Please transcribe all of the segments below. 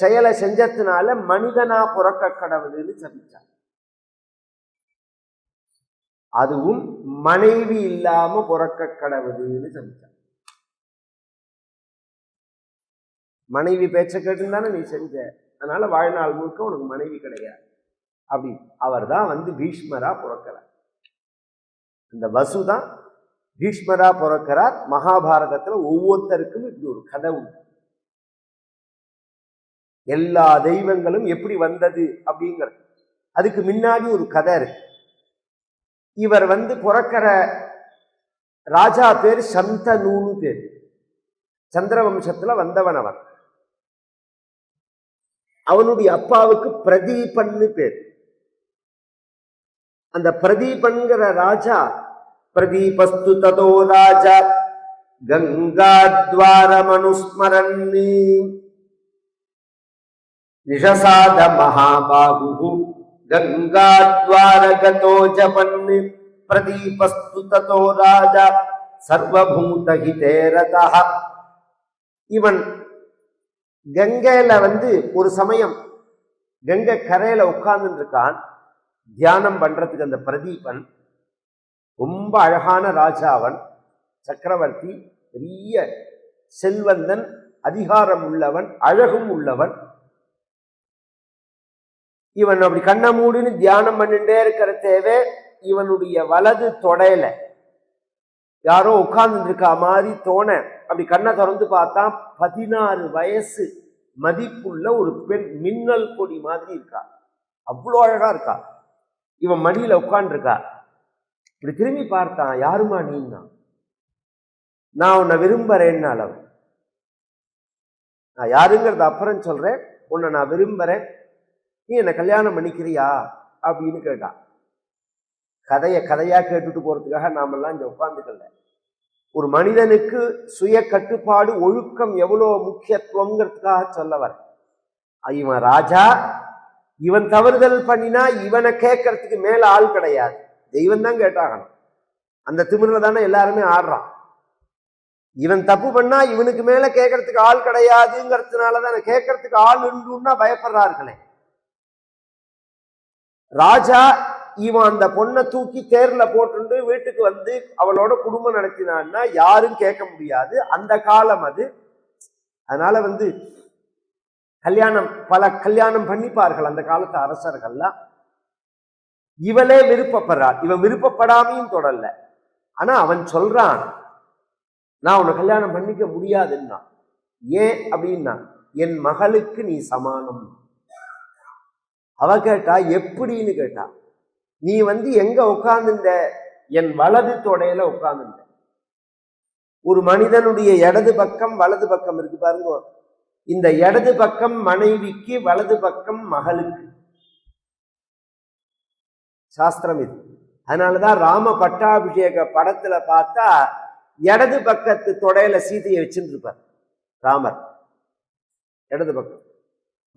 செயலை செஞ்சதுனால மனிதனா பிறக்க கடவுள்னு சபிச்சார். அதுவும் மனைவி இல்லாம பிறக்க கடவுள்னு சபிச்சார். மனைவி பேச்ச கேட்டுதானே நீ செஞ்ச, அதனால வாழ்நாள் முழுக்க உனக்கு மனைவி கிடையாது அப்படி. அவர் தான் பீஷ்மரா பிறக்கிறார். இந்த வசுதான் பீஷ்மரா பிறக்கிறார். மகாபாரதத்துல ஒவ்வொருத்தருக்கும் இப்படி ஒரு கதை உண்டு. எல்லா தெய்வங்களும் எப்படி வந்தது அப்படிங்கிறது அதுக்கு முன்னாடி ஒரு கதை இருக்கு. இவர் பிறக்கிற ராஜா பேர் சந்தனூன்னு பேர். சந்திரவம்சத்துல வந்தவன் அவன். அவனுடைய அப்பாவுக்கு பிரதீபன்னு பேர். அந்த பிரதீபன்கிற ராஜா, பிரதீபஸ்து ததோ ராஜா கங்காத்வாரமனுஸ்மரன் நிஷசாத மகாபாகு கங்காத்வாரகதோ ஜபன் பிரதீபஸ்து ததோ ராஜா சர்வபூதஹிதே ரதஹ. இவன் கங்கையில ஒரு சமயம் கங்கை கரையில உட்கார்ந்து இருக்கான், தியானம் பண்றதுக்கு. அந்த பிரதீபன் ரொம்ப அழகான ராஜாவன், சக்கரவர்த்தி, பெரிய செல்வந்தன், அதிகாரம் உள்ளவன், அழகும் உள்ளவன். இவன் அப்படி கண்ண மூடின்னு தியானம் பண்ணிட்டே இருக்கிற தேவை இவனுடைய வலது தொடையில யாரோ உட்கார்ந்து இருக்கா மாதிரி தோண. அப்படி கண்ணை திறந்து பார்த்தா 16 வயசு மதிப்புள்ள ஒரு பெண் மின்னல் கொடி மாதிரி இருக்கா. அவ்வளோ அழகா இருக்கா. இவன் மடியில உட்கார்ந்து இருக்கா. இப்படி திரும்பி பார்த்தான். யாருமா நீன்னா? நான் உன்னை விரும்புறேன்னால. நான் யாருங்கிறத அப்புறம் சொல்றேன், உன்னை நான் விரும்புறேன், நீ என்னை கல்யாணம் பண்ணிக்கிறியா அப்படின்னு கேட்டான். கதையா கேட்டுட்டு போறதுக்காக நாமெல்லாம் இங்க உட்கார்ந்துக்கல. ஒரு மனிதனுக்கு சுய கட்டுப்பாடு, ஒழுக்கம் எவ்வளவு முக்கியத்துவங்கிறதுக்காக சொல்லவர். இவன் ராஜா, இவன் தவறுதல் பண்ணினா இவனை கேட்கறதுக்கு மேல ஆள் கிடையாது, தெய்வம் தான் கேட்டாகணும். அந்த திமிர்ல தானே எல்லாருமே ஆடுறான். இவன் தப்பு பண்ணா இவனுக்கு மேல கேட்கறதுக்கு ஆள் கிடையாதுங்கிறதுனாலதான் கேட்கறதுக்கு ஆள் உண்டுன்னா பயப்படுறார்களே. ராஜா இவன் அந்த பொண்ணை தூக்கி தேர்ல போட்டு வீட்டுக்கு அவளோட குடும்பம் நடத்தினான்னா யாரும் கேட்க முடியாது. அந்த காலம் அது. அதனால பல கல்யாணம் பண்ணிப்பார்கள் அந்த காலத்து அரசர்கள்லாம். இவளே விருப்பப்படுறாள். இவன் விருப்பப்படாமையும் தொடரல. ஆனா அவன் சொல்றான், நான் உன்னை கல்யாணம் பண்ணிக்க முடியாதுன்னா. ஏன் அப்படின்னா, என் மகளுக்கு நீ சமானம். அவ கேட்டா எப்படின்னு கேட்டா, நீ எங்க உட்கார்ந்துட்ட? என் வலது தொடையில உட்கார்ந்துட்ட. ஒரு மனிதனுடைய இடது பக்கம் வலது பக்கம் இருக்கு பாருங்க. இந்த இடது பக்கம் மனைவிக்கு, வலது பக்கம் மகளுக்கு. சாஸ்திரம் இது. அதனாலதான் ராம பட்டாபிஷேக படத்துல பார்த்தா இடது பக்கத்து தொடையில சீதையை வச்சுட்டு இருப்பார் ராமர். இடது பக்கம்.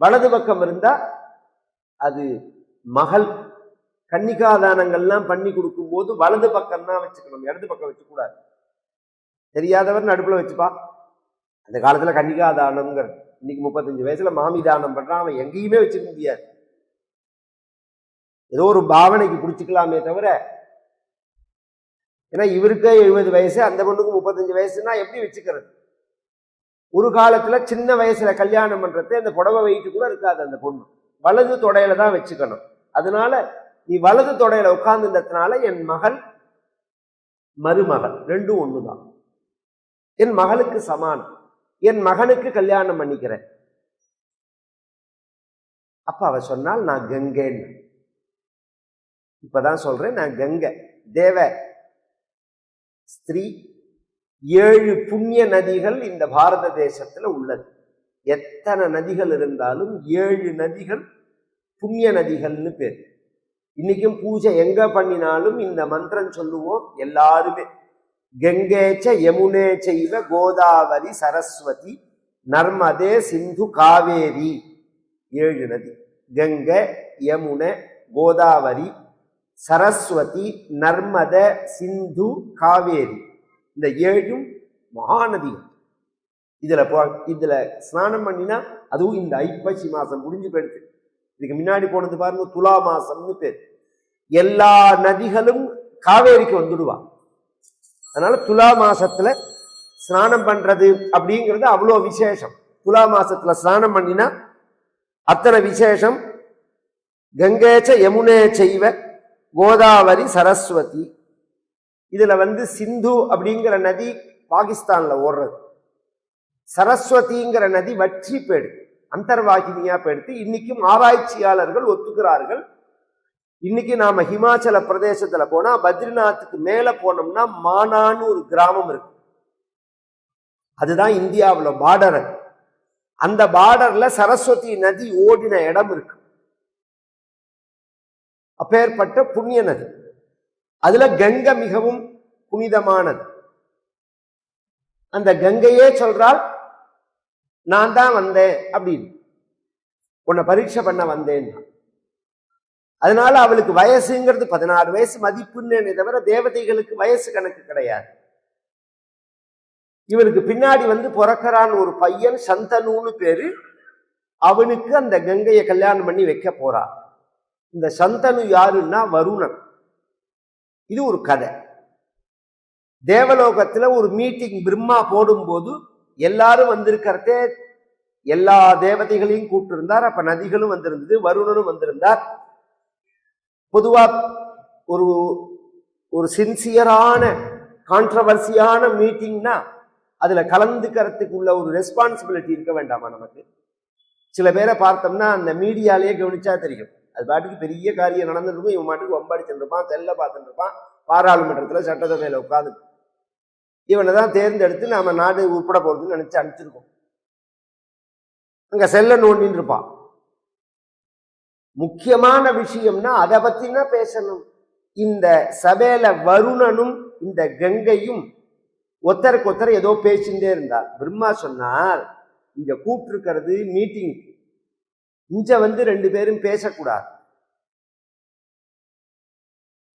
வலது பக்கம் இருந்தா அது மகள். கன்னிகாதானங்கள்லாம் பண்ணி கொடுக்கும் போது வலது பக்கம் தான் வச்சுக்கணும், இடது பக்கம் வச்சு கூடாது. தெரியாதவர் நடுப்புல வச்சுப்பா. அந்த காலத்துல கன்னிகாதானம்ங்கிறது. இன்னைக்கு 35 வயசுல மாமி தானம் பண்றான், அவன் எங்கேயுமே வச்சுக்க முடியாது. ஏதோ ஒரு பாவனைக்கு பிடிச்சிக்கலாமே தவிர, ஏன்னா இவருக்கே 70 வயசு, அந்த பொண்ணுக்கு 35 வயசுன்னா எப்படி வச்சுக்கிறது? ஒரு காலத்துல சின்ன வயசுல கல்யாணம் பண்றது அந்த புடவை வெயிட்டு கூட இருக்காது. அந்த பொண்ணு வலது தொடையில தான் வச்சுக்கணும். அதனால நீ வலது தொடையில உட்கார்ந்துன்றதுனால என் மகள் மருமகள் ரெண்டும் ஒண்ணுதான். என் மகளுக்கு சமானம். என் மகனுக்கு கல்யாணம் பண்ணிக்கிறேன். அப்ப அவ சொன்னால் நான் கங்கைன்னு. இப்பதான் சொல்றேன், நான் கங்கை தேவ ஸ்திரீ. 7 புண்ணிய நதிகள் இந்த பாரத தேசத்துல உள்ளது. எத்தனை நதிகள் இருந்தாலும் 7 நதிகள் புண்ணிய நதிகள்னு பேர். இன்னைக்கும் பூஜை எங்க பண்ணினாலும் இந்த மந்திரம் சொல்லுவோம் எல்லாருமே. கங்கேச்ச யமுனே செய்வ கோதாவரி சரஸ்வதி நர்மதே சிந்து காவேரி. 7 நதி. கங்கை, யமுனை, கோதாவரி, சரஸ்வதி, நர்மத, சிந்து, காவேரி. இந்த 7 மகாநதிகள். இதுல ஸ்நானம் பண்ணினா அதுவும் இந்த ஐப்பசி மாசம் முடிஞ்சு போயிடுது. இதுக்கு முன்னாடி போனது பாருங்க துலா மாசம்னு பேர். எல்லா நதிகளும் காவேரிக்கு வந்துடுவா. அதனால துலா மாசத்துல ஸ்நானம் பண்றது அப்படிங்கிறது அவ்வளோ விசேஷம். துலா மாசத்துல ஸ்நானம் பண்ணினா அத்தனை விசேஷம். கங்கேச்ச யமுனே செய்வ கோதாவரி சரஸ்வதி. இதுல சிந்து அப்படிங்கிற நதி பாகிஸ்தான்ல ஓடுறது, சரஸ்வதிங்கிற நதி வற்றி போயிடுது, அந்தர்வாகினியா போயிடுது. இன்னைக்கும் ஆராய்ச்சியாளர்கள் ஒத்துக்கிறார்கள். இன்னைக்கு நாம ஹிமாச்சல பிரதேசத்துல போனா பத்ரிநாத்துக்கு மேல போனோம்னா மானான்னு ஒரு கிராமம் இருக்கு. அதுதான் இந்தியாவுல பார்டர். அந்த பார்டர்ல சரஸ்வதி நதி ஓடின இடம் இருக்கு. அப்பேற்பட்ட புண்ணிய நதி. அதுல கங்கை மிகவும் புனிதமானது. அந்த கங்கையே சொல்றாள், நான் தான் வந்தேன் அப்படின்னு, உன்னை பரீட்சை பண்ண வந்தேன். அதனால அவளுக்கு வயசுங்கிறது 16 வயசு மதிப்புன்னு தவிர தேவதைகளுக்கு வயசு கணக்கு கிடையாது. இவருக்கு பின்னாடி பிறக்கிறான் ஒரு பையன், சந்தனுன்னு பேரு. அவனுக்கு அந்த கங்கையை கல்யாணம் பண்ணி வைக்க போறா. இந்த சந்தனு யாருன்னா வருணன். இது ஒரு கதை. தேவலோகத்துல ஒரு மீட்டிங் பிரம்மா போடும்போது எல்லாரும் வந்திருக்கிறதே, எல்லா தேவதைகளையும் கூப்பிட்டு இருந்தார். அப்ப நதிகளும் வந்திருந்தது, வருணனும் வந்திருந்தார். பொதுவா ஒரு சின்சியரான கான்ட்ரவர்சியான மீட்டிங்னா அதுல கலந்துக்கிறதுக்கு உள்ள ஒரு ரெஸ்பான்சிபிலிட்டி இருக்க வேண்டாமா நமக்கு? சில பேரை பார்த்தோம்னா அந்த மீடியாலேயே கவனிச்சா தெரியும், அது பாட்டுக்கு பெரிய காரியம் நடந்துருக்கும், இவன் மாட்டுக்கு வம்பாடிச்சுட்டு இருப்பான், செல்ல பார்த்துட்டு இருப்பான், பாராளுமன்றத்துல சட்டசபையில உட்காந்து இவனை தான் தேர்ந்தெடுத்து நாம நாடு உட்பட போறதுன்னு நினைச்சு அனுப்பிச்சிருக்கோம். அங்க செல்ல நோண்டின்னு இருப்பான். முக்கியமான விஷயம்னா அதை பத்தினா பேசணும். இந்த சபையில வருணனும் இந்த கங்கையும் ஒருத்தருக்கு ஒருத்தர் ஏதோ பேசிட்டே இருந்தார். பிரம்மா சொன்னார், இங்க கூப்பிட்டுருக்கிறது மீட்டிங், இங்க 2 பேரும் பேசக்கூடாது.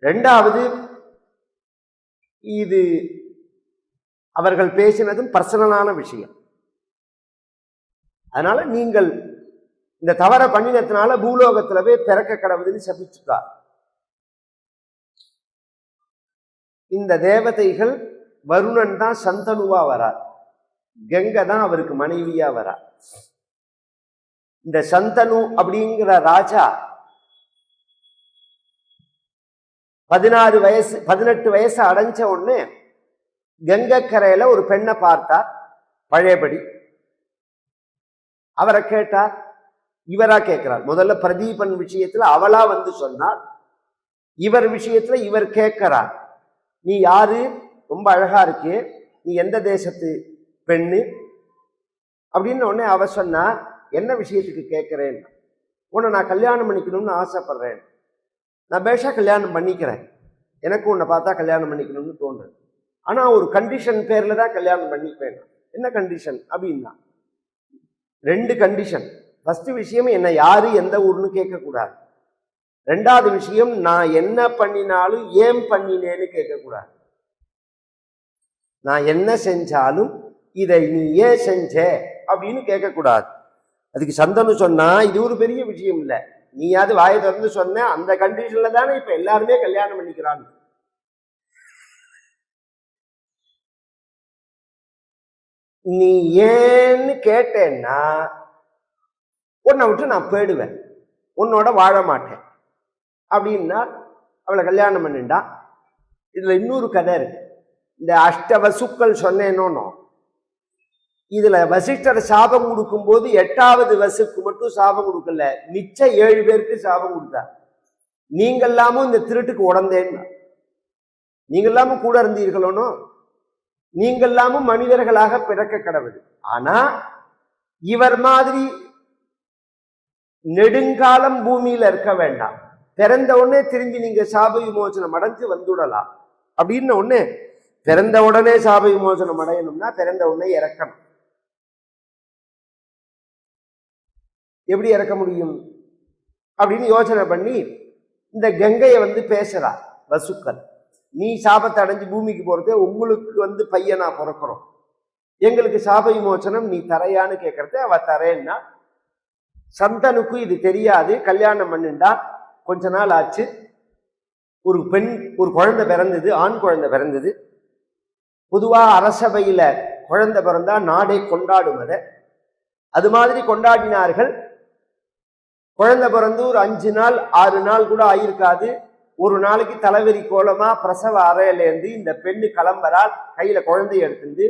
ரெண்டாவது, இது அவர்கள் பேசினதும் பர்சனலான விஷயம். அதனால நீங்கள் இந்த தவற பண்ணினத்தினால பூலோகத்திலவே பிறக்க கடவுதுன்னு சபிச்சுட்டார். இந்த தேவதைகள், வருணன் தான் சந்தனுவா வரார், கங்கை தான் அவருக்கு மனைவியா வரார். இந்த சந்தனு அப்படிங்கிற ராஜா 18 வயசு அடைஞ்ச உடனே கங்கக்கரையில ஒரு பெண்ணை பார்த்தார். பழையபடி அவரை கேட்டார். இவரா கேட்கிறார். முதல்ல பிரதீபன் விஷயத்துல அவளா சொன்னார். இவர் விஷயத்துல இவர் கேட்கிறார், நீ யாரு, ரொம்ப அழகா இருக்கே, நீ எந்த தேசத்து பெண்ணு அப்படின்னு. உடனே அவ சொன்னா, என்ன விஷயத்துக்கு கேட்கிறேன், உன்னை நான் கல்யாணம் பண்ணிக்கணும்னு ஆசைப்படுறேன், நான் பேஷா கல்யாணம் பண்ணிக்கிறேன், எனக்கு உன்னை பார்த்தா கல்யாணம் பண்ணிக்கணும்னு தோன்றுது, ஆனா ஒரு கண்டிஷன் பேர்ல தான் கல்யாணம் பண்ணிப்பேன். என்ன கண்டிஷன் அப்படின்னா, 2 கண்டிஷன். ஃபர்ஸ்ட் விஷயம், என்ன யாரு எந்த ஊர்னு கேட்கக்கூடாது. 2வது விஷயம், நான் என்ன பண்ணினாலும் ஏன் பண்ணினேன்னு கேட்கக்கூடாது. நான் என்ன செஞ்சாலும் இதை நீ ஏன் செஞ்ச அப்படின்னு கேட்கக்கூடாது. அதுக்கு சந்தனு சொன்னா, இது ஒரு பெரிய விஷயம் இல்லை, நீயாவது வாயை திறந்து சொன்ன, அந்த கண்டிஷன்ல தானே இப்ப எல்லாருமே கல்யாணம் பண்ணிக்கிறாங்க. நீ ஏன்னு கேட்டேன்னா உன்னை விட்டு நான் போயிடுவேன், உன்னோட வாழ மாட்டேன் அப்படின்னா அவளை கல்யாணம் பண்ணிண்டா. இதுல இன்னொரு கதை இருக்கு. இந்த அஷ்டவசுக்கள் சொன்னேனோ, இதுல வசிஷ்டர் சாபம் கொடுக்கும் போது 8வது வசுக்கு மட்டும் சாபம் கொடுக்கல, மிச்ச 7 பேருக்கு சாபம் கொடுத்தார். நீங்கெல்லாமும் இந்த திருட்டுக்கு உடந்தேன்னா, நீங்கெல்லாமும் கூட இருந்தீர்களோனோ, நீங்கெல்லாமும் மனிதர்களாக பிறக்க கடவுள். ஆனா இவர் மாதிரி நெடுங்காலம் பூமியில இருக்க வேண்டாம், பிறந்த உடனே திரும்பி நீங்க சாப விமோசனம் அடைஞ்சு வந்துடலாம் அப்படின்னு. உடனே பிறந்த உடனே சாப விமோசனம் அடையணும்னா பிறந்த உடனே இறக்கணும். எப்படி இறக்க முடியும் அப்படின்னு யோசனை பண்ணி இந்த கங்கையை பேசுறா. வசுக்கள், நீ சாபத்தை அடைஞ்சு பூமிக்கு போறதே உங்களுக்கு பையனா பிறக்கிறோம், எங்களுக்கு சாப விமோசனம் நீ தரையான்னு கேட்கறது. அவ தரேன்னா. சந்தனுக்கு இது தெரியாது. கல்யாணம் பண்ணிண்டா. கொஞ்ச நாள் ஆச்சு. ஒரு குழந்தை பிறந்தது, ஆண் குழந்தை பிறந்தது. பொதுவா அரசபையில குழந்தை பிறந்தா நாடே கொண்டாடும். அது மாதிரி கொண்டாடினார்கள். குழந்தை பிறந்து ஒரு 5 நாள் 6 நாள் கூட ஆயிருக்காது. ஒரு நாளைக்கு தலைவெறி கோலமா பிரசவ அறையிலேருந்து இந்த பெண்ணு கிளம்புறாள். கையில குழந்தைய எடுத்துட்டு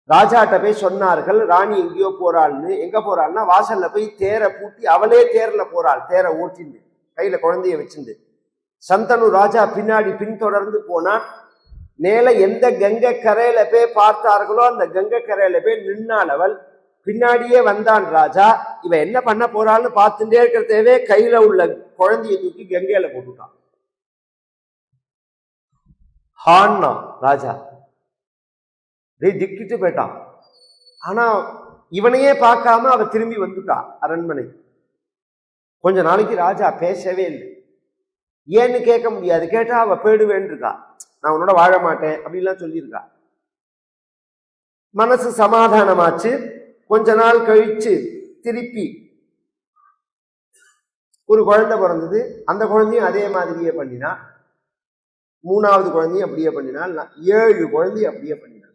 ராஜாட்ட போய் சொன்னார்கள், ராணி எங்கேயோ போறாள்னு. எங்க போறாள்னா வாசல்ல போய் தேரை பூட்டி அவளே தேர்ல போறாள். தேரை ஓட்டிண்டு கையில குழந்தைய வச்சிருந்து. சந்தனு ராஜா பின்னாடி பின்தொடர்ந்து போனான். மேல எந்த கங்கை கரையில போய் பார்த்தார்களோ அந்த கங்கை கரையில போய் நின்னாள் அவள். பின்னாடியே வந்தான் ராஜா. இவ என்ன பண்ண போறாள்னு பார்த்துட்டே இருக்கிறதே கையில உள்ள குழந்தைய தூக்கி கங்கையில போட்டுட்டான். ஹான்னா ராஜா திக்கிட்டு போயிட்டான். ஆனா இவனையே பார்க்காம அவ திரும்பி வந்துட்டா அரண்மனை. கொஞ்ச நாளைக்கு ராஜா பேசவே இல்லை. ஏன்னு கேட்க முடியாது. கேட்டா அவ போயிடுவேன்னு இருக்கா. நான் உன்னோட வாழ மாட்டேன் அப்படின்லாம் சொல்லியிருக்கா. மனசு சமாதானமாச்சு. கொஞ்ச நாள் கழிச்சு திருப்பி ஒரு குழந்தை பிறந்தது. அந்த குழந்தையும் அதே மாதிரியே பண்ணினா. 3வது குழந்தையும் அப்படியே பண்ணினாள். 7 குழந்தையும் அப்படியே பண்ணினாள்.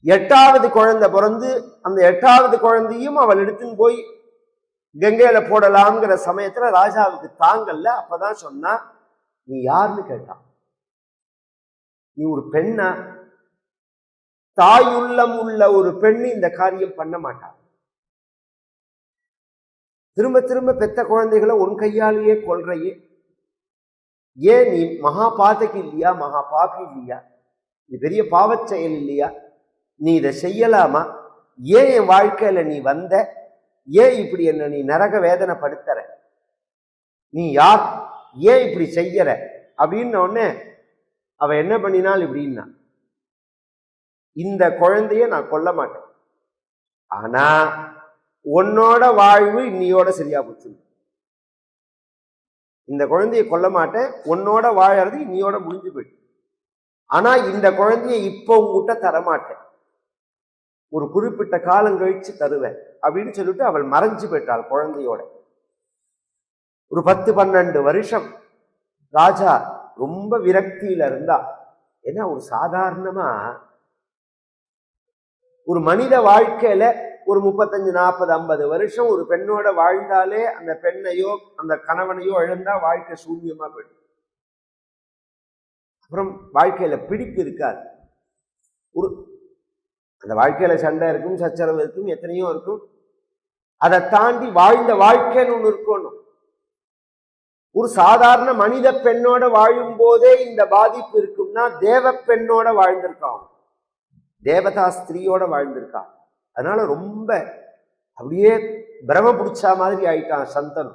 8வது குழந்தை பிறந்து அந்த 8வது குழந்தையும் அவள் எடுத்துன்னு போய் கங்கையில போடலாம்ங்கிற சமயத்துல ராஜாவுக்கு தாங்கல்ல. அப்பதான் சொன்னா, நீ யாருன்னு கேட்டான். நீ ஒரு பெண்ணா? தாயுள்ளம் உள்ள ஒரு பெண்ணு இந்த காரியம் பண்ண மாட்டாள். திரும்ப திரும்ப பெத்த குழந்தைகளை உன் கையாலேயே கொல்றையே. ஏன் நீ மகா பாதகி இல்லையா? மகா பாபி இல்லையா? இது பெரிய பாவச் செயல் இல்லையா? நீ இதை செய்யலாமா? ஏன் என் வாழ்க்கையில நீ வந்த? ஏன் இப்படி என்ன நீ நரக வேதனைப்படுத்துற? நீ யார்? ஏன் இப்படி செய்யற அப்படின்ன உடனே அவ என்ன பண்ணினாள் இப்படின்னா, இந்த குழந்தைய நான் கொல்ல மாட்டேன், ஆனா உன்னோட வாழ்வு இன்னையோட சரியா போச்சு. இந்த குழந்தைய கொல்ல மாட்டேன், உன்னோட வாழறது இன்னையோட முடிஞ்சு போயிட்டு. ஆனா இந்த குழந்தைய இப்போ உங்ககிட்ட தரமாட்டேன், ஒரு குறிப்பிட்ட காலம் கழிச்சு தருவேன் அப்படின்னு சொல்லிட்டு அவள் மறைஞ்சு போயிட்டாள் குழந்தையோட. ஒரு 10-12 வருஷம் ராஜா ரொம்ப விரக்தியில இருந்தா. ஏன்னா ஒரு சாதாரணமா ஒரு மனித வாழ்க்கையில ஒரு 35-40-50 வருஷம் ஒரு பெண்ணோட வாழ்ந்தாலே அந்த பெண்ணையோ அந்த கணவனையோ இழந்தா வாழ்க்கை சூன்யமா போயிடும். அப்புறம் வாழ்க்கையில பிடிப்பு இருக்காது. ஒரு அந்த வாழ்க்கையில சண்டை இருக்கும், சச்சரவு இருக்கும், எத்தனையோ இருக்கும். அதை தாண்டி வாழ்ந்த வாழ்க்கைன்னு ஒண்ணு இருக்கணும். ஒரு சாதாரண மனித பெண்ணோட வாழும் போதே இந்த பாதிப்பு இருக்கும்னா தேவ பெண்ணோட வாழ்ந்திருக்கான், தேவதா ஸ்திரீயோட வாழ்ந்திருக்கான். அதனால ரொம்ப அப்படியே பிரம பிடிச்சா மாதிரி ஆயிட்டான் சந்தனு.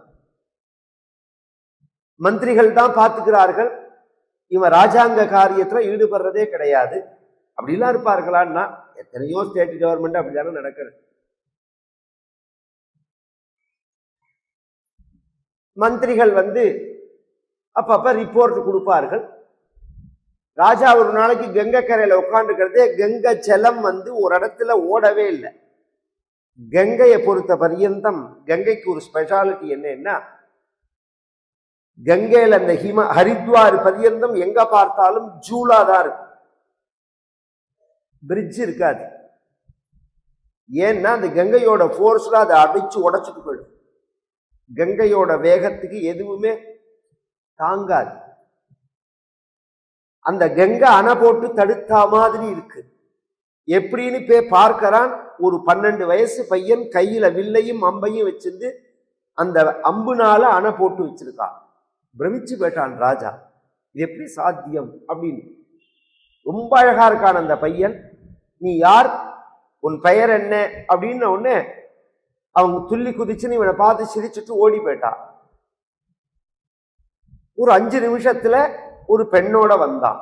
மந்திரிகள் தான் பார்த்துக்கிறார்கள். இவன் ராஜாங்க காரியத்துல ஈடுபடுறதே கிடையாது. அப்படிலாம் இருப்பார்களான்னா எத்தனையோ ஸ்டேட் கவர்மெண்ட் அப்படிதானே நடக்கிறது. மந்திரிகள் அப்பப்ப ரிப்போர்ட் கொடுப்பார்கள். ராஜா ஒரு நாளைக்கு கங்கை கரையில உட்காந்துக்கிறதே கங்கை ஜலம் ஒரு இடத்துல ஓடவே இல்லை. கங்கையை பொறுத்த பர்யந்தம் கங்கைக்கு ஒரு ஸ்பெஷாலிட்டி என்னன்னா, கங்கையில அந்த ஹரித்வார் பர்யந்தம் எங்க பார்த்தாலும் ஜூலாதான் இருக்கும், பிரிட்ஜ் இருக்காது. ஏன்னா அந்த கங்கையோட போர்ஸ்ல அதை அடிச்சு உடைச்சிட்டு போயிடும். கங்கையோட வேகத்துக்கு எதுவுமே தாங்காது. அந்த கங்கை அணை போட்டு தடுத்தா மாதிரி இருக்கு. எப்படின்னு போய் பார்க்கிறான். ஒரு 12 வயசு பையன் கையில வில்லையும் அம்பையும் வச்சிருந்து அந்த அம்புனால அணை போட்டு வச்சிருக்கான். பிரமிச்சு போயிட்டான் ராஜா, இது எப்படி சாத்தியம் அப்படின்னு. ரொம்ப அழகா இருக்கான் அந்த பையன். நீ யார், உன் பெயர் என்ன அப்படின்ன உடனே அவங்க துள்ளி குதிச்சுன்னு இவனை பார்த்து சிரிச்சுட்டு ஓடி போயிட்டான். ஒரு 5 நிமிஷத்துல ஒரு பெண்ணோட வந்தான்.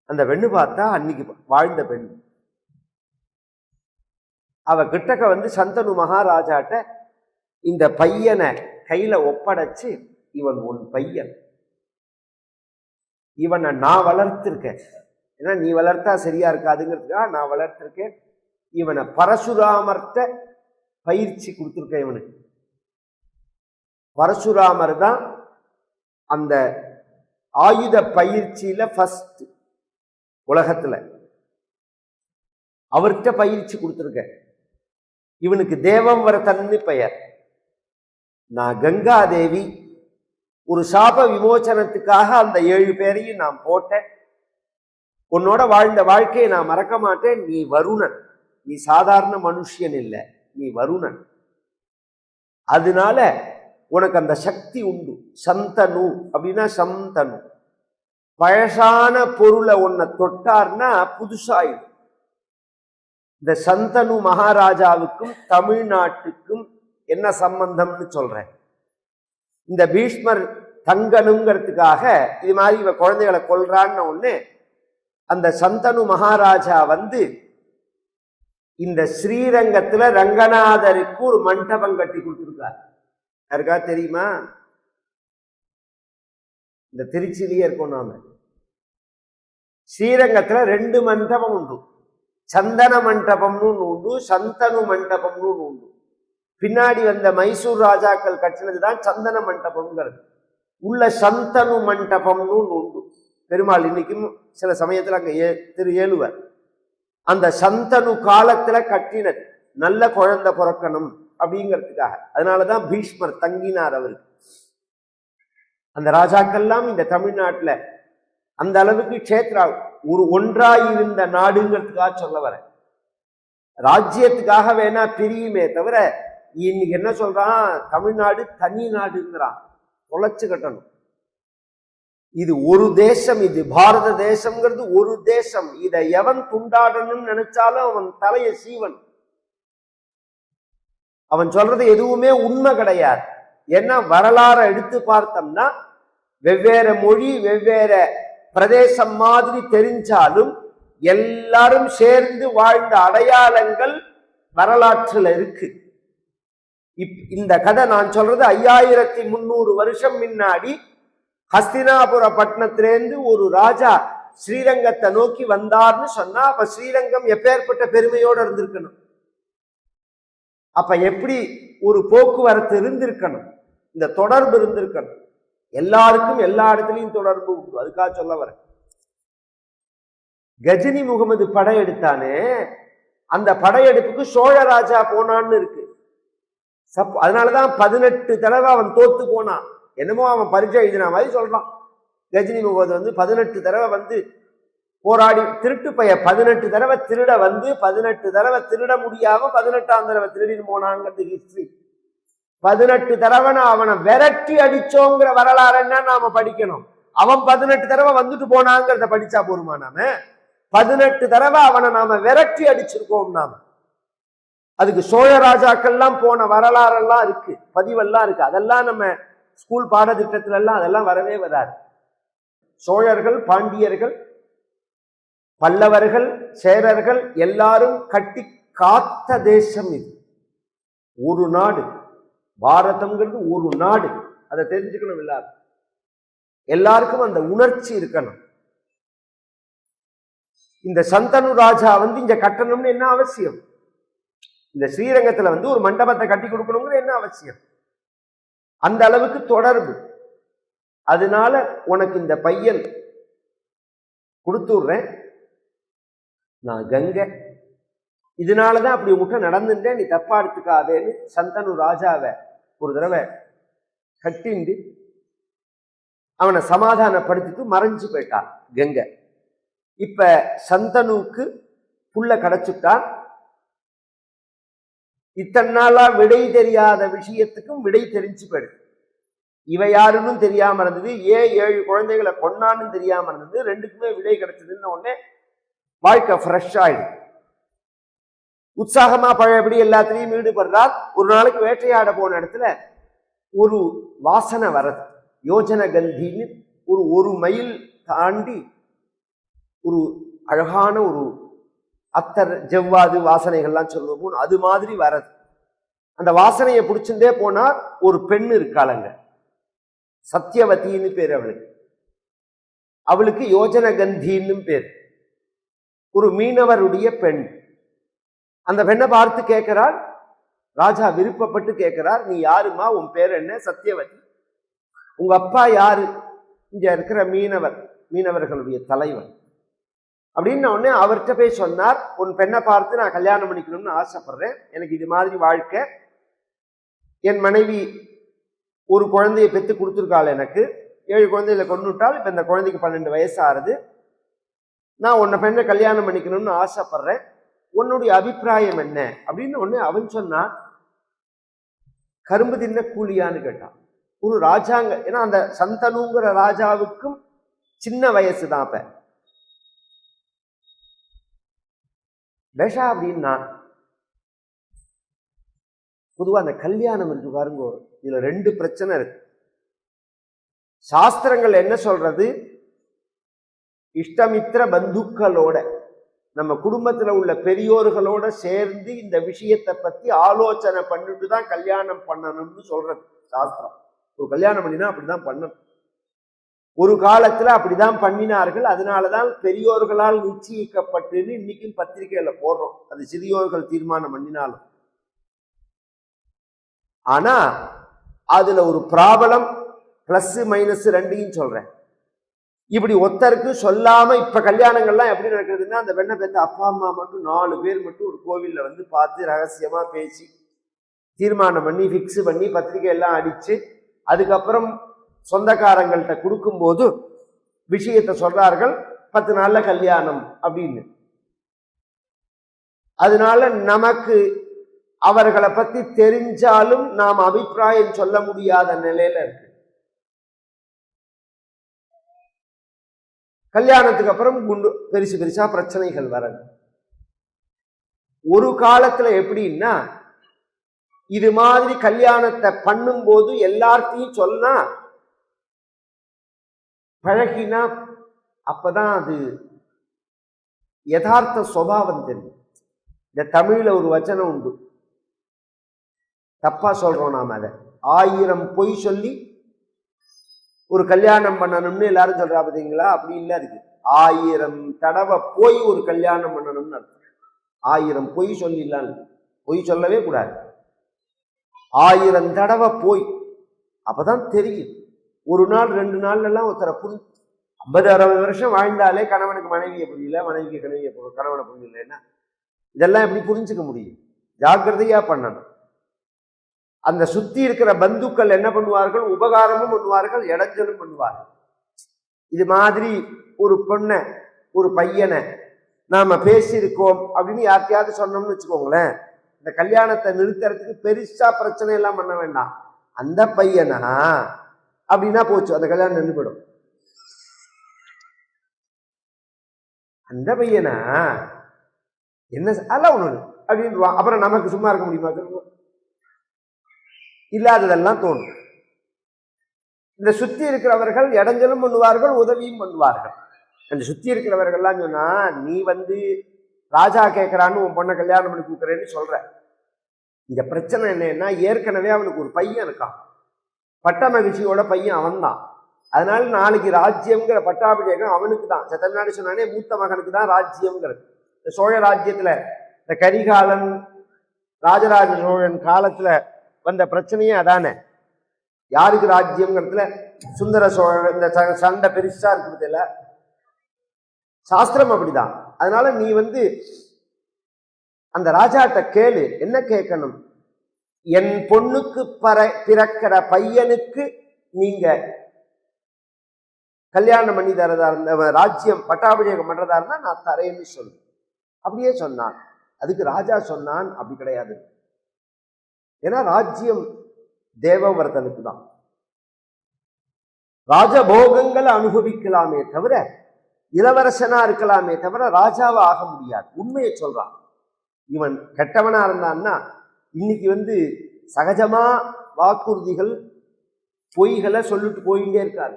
அந்த பெண்ணு பார்த்தா அன்னைக்கு வாழ்ந்த பெண். அவ கிட்டக்க சந்தனு மகாராஜாட்ட இந்த பையனை கையில ஒப்படைச்சு, இவன் உன் பையன், இவனை நான் வளர்த்திருக்கேன், ஏன்னா நீ வளர்த்தா சரியா இருக்காதுங்கிறதுக்காக நான் வளர்த்திருக்கேன். இவனை பரசுராமர்கிட்ட பயிற்சி கொடுத்துருக்கேன். இவனுக்கு பரசுராமர் தான் அந்த ஆயுத பயிற்சியில ஃபர்ஸ்ட் உலகத்துல. அவர்கிட்ட பயிற்சி கொடுத்துருக்க. இவனுக்கு தேவவரதன்னு பெயர். நான் கங்காதேவி ஒரு சாப விமோச்சனத்துக்காக அந்த 7 பேரையும் நான் போட்டேன். உன்னோட வாழ்ந்த வாழ்க்கையை நான் மறக்க மாட்டேன். நீ வருணன், நீ சாதாரண மனுஷன் இல்லை, நீ வருணன். அதனால உனக்கு அந்த சக்தி உண்டு. சந்தனு அப்படின்னா சந்தனு, பழசான பொருளை உன்னை தொட்டார்னா புதுசாயிடும். இந்த சந்தனு மகாராஜாவுக்கும் தமிழ்நாட்டுக்கும் என்ன சம்பந்தம்னு சொல்றேன். இந்த பீஷ்மர் தங்கணுங்கிறதுக்காக இது மாதிரி இவ குழந்தைகளை கொல்றான்னு ஒண்ணு அந்த சந்தனு மகாராஜா இந்த ஸ்ரீரங்கத்துல ரங்கநாதருக்கு ஒரு மண்டபம் கட்டி கொடுத்துருக்கார். யாருக்கா தெரியுமா? இந்த திருச்சிலேயே இருக்கோம் நாம. ஸ்ரீரங்கத்துல 2 மண்டபம் உண்டு. சந்தன மண்டபம்னு உண்டு, சந்தனு மண்டபம்னு உண்டு. பின்னாடி வந்த மைசூர் ராஜாக்கள் கட்டினதுதான் சந்தன மண்டபம்ங்கிறது. உள்ள சந்தனு மண்டபம்னு உண்டு. பெருமாள் இன்னைக்கும் சில சமயத்துல அங்க ஏழுவர். அந்த சந்தனு காலத்துல கட்டினது. நல்ல குழந்தை பிறக்கணும் அப்படிங்கிறதுக்காக. அதனாலதான் பீஷ்மர் தங்கினார் அவருக்கு. அந்த ராஜாக்கள்லாம் இந்த தமிழ்நாட்டுல அந்த அளவுக்கு கஷேத்ரா ஒரு ஒன்றாயிருந்த நாடுங்கிறதுக்காக சொல்ல வர. ராஜ்யத்துக்காக வேணா பிரியுமே தவிர இன்னைக்கு என்ன சொல்றான், தமிழ்நாடு தனி நாடுங்கிறான். தொலைச்சு கட்டணும். இது ஒரு தேசம், இது பாரத தேசம்ங்கிறது ஒரு தேசம். இதை எவன் துண்டாடணும்னு நினைச்சாலும் அவன் தலைய சீவன். அவன் சொல்றது எதுவுமே உண்மை கிடையாது. ஏன்னா வரலாறை எடுத்து பார்த்தோம்னா வெவ்வேறு மொழி வெவ்வேறு பிரதேசம் மாதிரி தெரிஞ்சாலும் எல்லாரும் சேர்ந்து வாழ்ந்த அடையாளங்கள் வரலாற்றுல இருக்கு. இந்த கதை நான் சொல்றது 5300 வருஷம் முன்னாடி ஹஸ்தினாபுர பட்டணத்திலேருந்து ஒரு ராஜா ஸ்ரீரங்கத்தை நோக்கி வந்தார்னு சொன்னா அப்ப ஸ்ரீரங்கம் எப்பேற்பட்ட பெருமையோடு இருந்திருக்கணும். அப்ப எப்படி ஒரு போக்குவரத்து இருந்திருக்கணும், இந்த தொடர்பு இருந்திருக்கணும். எல்லாருக்கும் எல்லா இடத்துலையும் தொடர்பு உண்டு. அதுக்காக சொல்ல வர. கஜினி முகமது படையெடுத்தானே, அந்த படையெடுப்புக்கு சோழ ராஜா போனான்னு இருக்கு. அதனாலதான் 18 தடவை அவன் தோத்து போனான். என்னமோ அவன் பரீட்சை எழுதின மாதிரி சொல்றான். கஜினி முகமது 18 தடவை போராடி திருட்டு பைய 18 தடவை திருட 18 தடவை திருட முடியாம 18ஆம் தடவை திருடின்னு போனாங்கிறது ஹிஸ்டரி. 18 தடவை அவனை விரட்டி அடிச்சோங்கிற வரலாறு என்ன நாம படிக்கணும். அவன் 18 தடவை வந்துட்டு போனாங்கிறத படிச்சா போருமா? நாம 18 தடவை அவனை நாம விரட்டி அடிச்சிருக்கோம். நாம அதுக்கு சோழ ராஜாக்கள்லாம் போன வரலாறெல்லாம் இருக்கு, பதிவெல்லாம் இருக்கு. அதெல்லாம் நம்ம ஸ்கூல் பாடத்திட்டத்துல எல்லாம் அதெல்லாம் வரவே வராது. சோழர்கள், பாண்டியர்கள், பல்லவர்கள், சேரர்கள் எல்லாரும் கட்டி காத்த தேசம் இது. ஒரு நாடு. பாரதம்ங்கிறது ஒரு நாடு. அதை தெரிஞ்சுக்கணும். எல்லாருக்கும் அந்த உணர்ச்சி இருக்கணும். இந்த சந்தனு ராஜா இங்க கட்டணும்னு என்ன அவசியம்? இந்த ஸ்ரீரங்கத்துல ஒரு மண்டபத்தை கட்டி கொடுக்கணுங்கிற என்ன அவசியம்? அந்த அளவுக்கு தொடர்பு. அதனால உனக்கு இந்த பையன் கொடுத்துடுறேன், நான் கங்கை. இதனாலதான் அப்படி உங்ககிட்ட நடந்துட்டேன், நீ தப்பா எடுத்துக்காதேன்னு சந்தனு ராஜாவை ஒரு தடவை கட்டிண்டு அவனை சமாதானப்படுத்திட்டு மறைஞ்சு போயிட்டான் கங்கை. இப்ப சந்தனுக்கு புள்ள கிடைச்சுட்டான். இத்தனை நாளா விடை தெரியாத விஷயத்துக்கும் விடை தெரிஞ்சு போயிடுது. இவ யாருன்னு தெரியாம இருந்தது, 7 குழந்தைகளை கொன்னான்னு தெரியாம இருந்தது. 2க்குமே விடை கிடைச்சதுன்னு உடனே வாழ்க்கை ஃப்ரெஷ் ஆயிடுது. உற்சாகமா பழையபடி எல்லாத்திலையும் ஈடுபடுறார். ஒரு நாளைக்கு வேட்டையாட போன இடத்துல ஒரு வாசனை வர்றது. யோஜன கந்தின்னு ஒரு மைல் தாண்டி ஒரு அழகான ஒரு அத்தர் ஜவ்வாது வாசனைகள்லாம் சொல்லுவோம், அது மாதிரி வர்றது. அந்த வாசனையை பிடிச்சுட்டே போனா ஒரு பெண் இருக்காளங்க, சத்தியவதின்னு பேர் அவளுக்கு. அவளுக்கு யோஜன கந்தின்னு பேர். ஒரு மீனவருடைய பெண். அந்த பெண்ணை பார்த்து கேட்கிறார், ராஜா விருப்பப்பட்டு கேட்கிறார், நீ யாருமா, உன் பேர் என்ன? சத்தியவதி. உங்க அப்பா யாரு? இங்க இருக்கிற மீனவர்களுடைய தலைவர். அப்படின்னு உடனே அவர்கிட்ட போய் சொன்னார், உன் பெண்ணை பார்த்து நான் கல்யாணம் பண்ணிக்கணும்னு ஆசைப்படுறேன், எனக்கு இது மாதிரி வாழ்க்கை, என் மனைவி ஒரு குழந்தையை பெற்று கொடுத்துருக்காள், எனக்கு 7 குழந்தைகளை கொண்டுட்டால், இப்ப இந்த குழந்தைக்கு 12 வயசு ஆறுது, நான் உன்னை பெண்ணை கல்யாணம் பண்ணிக்கணும்னு ஆசைப்படுறேன், உன்னுடைய அபிப்பிராயம் என்ன அப்படின்னு உடனே அவன் சொன்னான், கரும்பு தின்ன கூலியான்னு கேட்டான். ஒரு ராஜாங்க, ஏன்னா அந்த சந்தனுங்கிற ராஜாவுக்கும் சின்ன வயசு தான். அப்ப பேஷா அப்படின்னா பொதுவா அந்த கல்யாணம் இருக்கு பாருங்க, இதுல 2 பிரச்சனை இருக்கு. சாஸ்திரங்கள் என்ன சொல்றது, இஷ்டமித்திர பந்துக்களோட, நம்ம குடும்பத்துல உள்ள பெரியோர்களோட சேர்ந்து இந்த விஷயத்தை பத்தி ஆலோசனை பண்ணிட்டு தான் கல்யாணம் பண்ணணும்னு சொல்றது சாஸ்திரம். ஒரு கல்யாணம் பண்ணினா அப்படிதான் பண்ணணும். ஒரு காலத்துல அப்படிதான் பண்ணினார்கள். அதனாலதான் பெரியோர்களால் நிச்சயிக்கப்பட்டுன்னு இன்னைக்கும் பத்திரிகையில போடுறோம், அது சிறியோர்கள் தீர்மானம் பண்ணினாலும். ஆனா அதுல ஒரு ப்ராப்ளம், பிளஸ் மைனஸ் 2யும் சொல்றேன். இப்படி ஒருத்தருக்கு சொல்லாம இப்ப கல்யாணங்கள்லாம் எப்படி நடக்குதுன்னா, அந்த பெண்ணை பெற்ற அப்பா அம்மா மட்டும் 4 பேர் மட்டும் ஒரு கோவில்ல வந்து பார்த்து ரகசியமா பேசி தீர்மானம் பண்ணி ஃபிக்ஸ் பண்ணி பத்திரிகை எல்லாம் அடிச்சு அதுக்கப்புறம் சொந்தக்காரங்கள்ட்ட கொடுக்கும்போது விஷயத்தை சொல்றார்கள், 10 நாள்ல கல்யாணம் அப்படின்னு. அதனால நமக்கு அவர்களை பத்தி தெரிஞ்சாலும் நாம் அபிப்பிராயம் சொல்ல முடியாத நிலையில இருக்கு. கல்யாணத்துக்கு அப்புறம் பெருசு பெருசா பிரச்சனைகள் வரது. ஒரு காலத்துல எப்படின்னா, இது மாதிரி கல்யாணத்தை பண்ணும்போது எல்லார்த்தையும் சொன்னா பழகினா அப்பதான் அது யதார்த்த சுபாவம் தெரியும். இந்த தமிழ்ல ஒரு வச்சனம் உண்டு, தப்பா சொல்றோம் நாம, அதை 1000 பொய் சொல்லி ஒரு கல்யாணம் பண்ணணும்னு எல்லாரும் சொல்றா பார்த்தீங்களா, அப்படி இல்லை. அதுக்கு 1000 தடவை போய் ஒரு கல்யாணம் பண்ணணும்னு அர்த்தம். 1000 பொய் சொல்லிடலாம், பொய் சொல்லவே கூடாது. 1000 தடவை போய், அப்பதான் தெரியும். ஒரு நாள் 2 நாள் எல்லாம் ஒருத்தரை 50-60 வருஷம் வாழ்ந்தாலே கணவனுக்கு மனைவியை புரியல, மனைவிக்கு கணவனை புரியலன்னா இதெல்லாம் எப்படி புரிஞ்சுக்க முடியும்? ஜாக்கிரதையா பண்ணணும். அந்த சுத்தி இருக்கிற பந்துக்கள் என்ன பண்ணுவார்கள், உபகாரமும் பண்ணுவார்கள், இடைஞ்சலும் பண்ணுவார்கள். இது மாதிரி ஒரு பொண்ணை ஒரு பையனை நாம பேசியிருக்கோம் அப்படின்னு யார்கிட்டயாவது சொன்னோம்னு வச்சுக்கோங்களேன், இந்த கல்யாணத்தை நிறுத்துறதுக்கு பெருசா பிரச்சனை எல்லாம் பண்ண வேண்டாம். அந்த பையனா அப்படின்னா போச்சு, அந்த கல்யாணம் நின்று போயிடும். அந்த பையனா என்ன அதெல்லாம் ஒண்ணு அப்படின்றான். அப்புறம் நமக்கு சும்மா இருக்க முடியுமா? இல்லாததெல்லாம் தோணும். இந்த சுத்தி இருக்கிறவர்கள் இடைஞ்சலும் பண்ணுவார்கள், உதவியும் பண்ணுவார்கள். அந்த சுத்தி இருக்கிறவர்கள்லாம் சொன்னா, நீ வந்து ராஜா கேட்கிறான்னு உன் பொண்ணை கல்யாணம் பண்ணி கொடுக்குறேன்னு சொல்ற. இந்த பிரச்சனை என்னன்னா, ஏற்கனவே அவனுக்கு ஒரு பையன் இருக்கான், பட்ட மகிழ்ச்சியோட பையன் அவன் தான். அதனால நாளைக்கு ராஜ்யம்ங்கிற பட்டாபிஷேகம் அவனுக்கு தான். செத்தநாடு சொன்னானே, மூத்த மகனுக்கு தான் ராஜ்யம்ங்கிறது. இந்த சோழ ராஜ்யத்துல இந்த கரிகாலன் ராஜராஜ சோழன் காலத்துல வந்த பிரச்சனையே அதானே. யாருக்கு ராஜ்யம்ங்கிறதுல சுந்தர சோழன் இந்த சண்டை பெருசா இருக்குது இல்ல, சாஸ்திரம் அப்படிதான். அதனால நீ வந்து அந்த ராஜாட்ட கேளு, என்ன கேட்கணும், என் பொண்ணுக்கு பிறக்கிற பையனுக்கு நீங்க கல்யாணம் பண்ணி தரதா இருந்த ராஜ்யம் பட்டாபிஷேகம் பண்றதா இருந்தா நான் தரேன்னு சொல்லு. அப்படியே சொன்னான். அதுக்கு ராஜா சொன்னான், அப்படி கிடையாது, ஏன்னா ராஜ்யம் தேவவர்தனுக்கு தான், ராஜபோகங்களை அனுபவிக்கலாமே தவிர இளவரசனா இருக்கலாமே தவிர ராஜாவா ஆக முடியாது. உண்மையை சொல்றான். இவன் கெட்டவனா இருந்தான்னா இன்னைக்கு வந்து சகஜமா வாக்குறுதிகள் பொய்களை சொல்லிட்டு போயிட்டே இருக்காரு.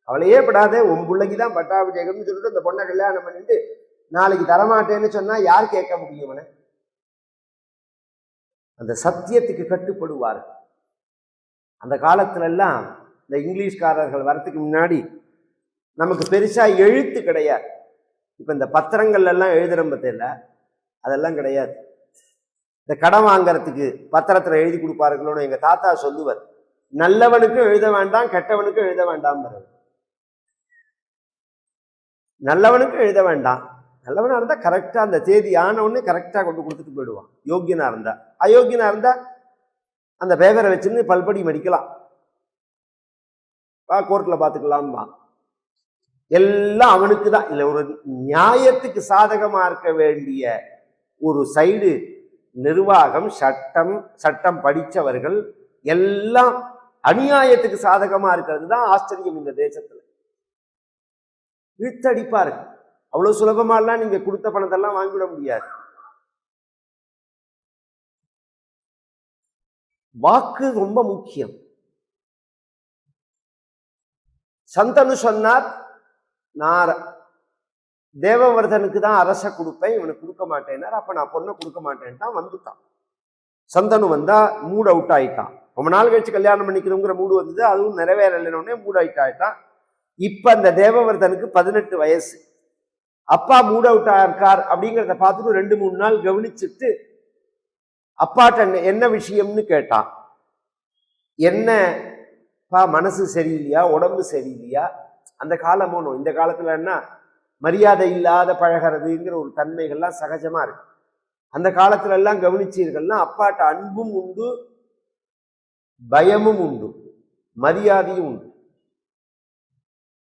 அவளையே படாத, உன் பிள்ளைக்குதான் பட்டாபிஷேகம்னு சொல்லிட்டு அந்த பொண்ணை கல்யாணம் பண்ணிட்டு நாளைக்கு தரமாட்டேன்னு சொன்னா யார் கேட்க முடியும்? அவனை அந்த சத்தியத்துக்கு கட்டுப்படுவார். அந்த காலத்துல எல்லாம் இந்த இங்கிலீஷ்காரர்கள் வரத்துக்கு முன்னாடி நமக்கு பெருசா எழுத்து கிடையாது. இப்ப இந்த பத்திரங்கள் எல்லாம் எழுதுறோம் பத்தியில அதெல்லாம் கிடையாது. இந்த கடன் வாங்கறதுக்கு பத்திரத்துல எழுதி கொடுப்பாருங்களோன்னு எங்க தாத்தா சொல்லுவார், நல்லவனுக்கும் எழுத வேண்டாம் கெட்டவனுக்கும் எழுத வேண்டாம். நல்லவனுக்கும் எழுத வேண்டாம். நல்லவனா இருந்தா கரெக்டா அந்த தேதி ஆன உடனே கரெக்டா கொண்டு கொடுத்துட்டு போயிடுவான். யோக்கியனா இருந்தா. அயோக்கியனா இருந்தா அந்த பேப்பரை வச்சுன்னு பல்படி மடிக்கலாம், கோர்ட்ல பாத்துக்கலாம்பா. எல்லாம் அவனுக்கு தான். இல்ல ஒரு நியாயத்துக்கு சாதகமா இருக்க வேண்டிய ஒரு சைடு நிர்வாகம், சட்டம் படிச்சவர்கள் எல்லாம் அநியாயத்துக்கு சாதகமா இருக்கிறது தான் ஆச்சரியம். இந்த தேசத்துல இழுத்தடிப்பார்கள். அவ்வளவு சுலபமாலாம் நீங்க கொடுத்த பணத்தெல்லாம் வாங்கிவிட முடியாது. வாக்கு ரொம்ப முக்கியம். சந்தனு சொன்னார், நான் தேவவர்தனுக்கு தான் அரச கொடுப்பேன், இவனுக்கு கொடுக்க மாட்டேன்னார். அப்ப நான் பொண்ணை கொடுக்க மாட்டேன்ட்டான், வந்துட்டான். சந்தனு வந்தா மூட் அவுட் ஆயிட்டான். ரொம்ப நாள் கழிச்சு கல்யாணம் பண்ணிக்கணுங்கிற மூடு வந்தது, அதுவும் நிறைவேறலைன்னே மூட் அவுட் ஆயிட்டான். இப்ப அந்த தேவவர்தனுக்கு 18 வயசு. அப்பா மூட் அவுட் ஆயிருக்கார் அப்படிங்கிறத பார்த்துட்டு 2-3 நாள் கவனிச்சுட்டு அப்பாட்ட என்ன விஷயம்னு கேட்டான். என்னப்பா மனசு சரியில்லையா, உடம்பு சரியில்லையா? அந்த காலமோனும் இந்த காலத்துல என்ன மரியாதை இல்லாத பழகிறதுங்கிற ஒரு தன்மைகள்லாம் சகஜமா இருக்கு. அந்த காலத்துல எல்லாம் கவனிச்சீர்கள்னா அப்பாட்ட அன்பும் உண்டு, பயமும் உண்டு, மரியாதையும் உண்டு.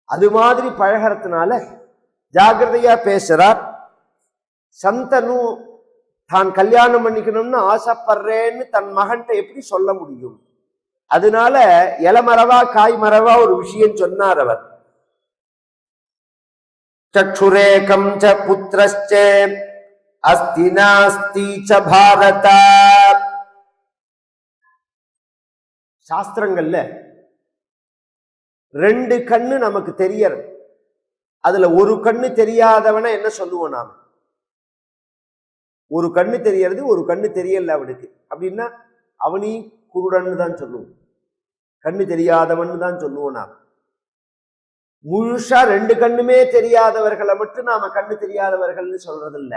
அது மாதிரி பழகிறதுனால ஜாகிரதையா பேசுறார். சந்தனு தான் கல்யாணம் பண்ணிக்கணும்னு ஆசைப்படுறேன்னு தன் மகன்கிட்ட எப்படி சொல்ல முடியும்? அதனால இளமரவா காய் மரவா ஒரு விஷயம் சொன்னார் அவர். சக்ஷுரேகம் ச புத்ரஸ்ச அஸ்தி நாஸ்தி ச பாரத. சாஸ்திரங்கள்ல 2 கண்ணு நமக்கு தெரியறது. அதுல ஒரு கண்ணு தெரியாதவன என்ன சொல்லுவோம் நாம? ஒரு கண்ணு தெரியறது, ஒரு கண்ணு தெரியல அவனுக்கு அப்படின்னா அவனையும் குருடன்னு தான் சொல்லுவோம், கண்ணு தெரியாதவன் தான் சொல்லுவோம் நாம. முழுசா 2 கண்ணுமே தெரியாதவர்களை மட்டும் நாம கண்ணு தெரியாதவர்கள்னு சொல்றது இல்ல.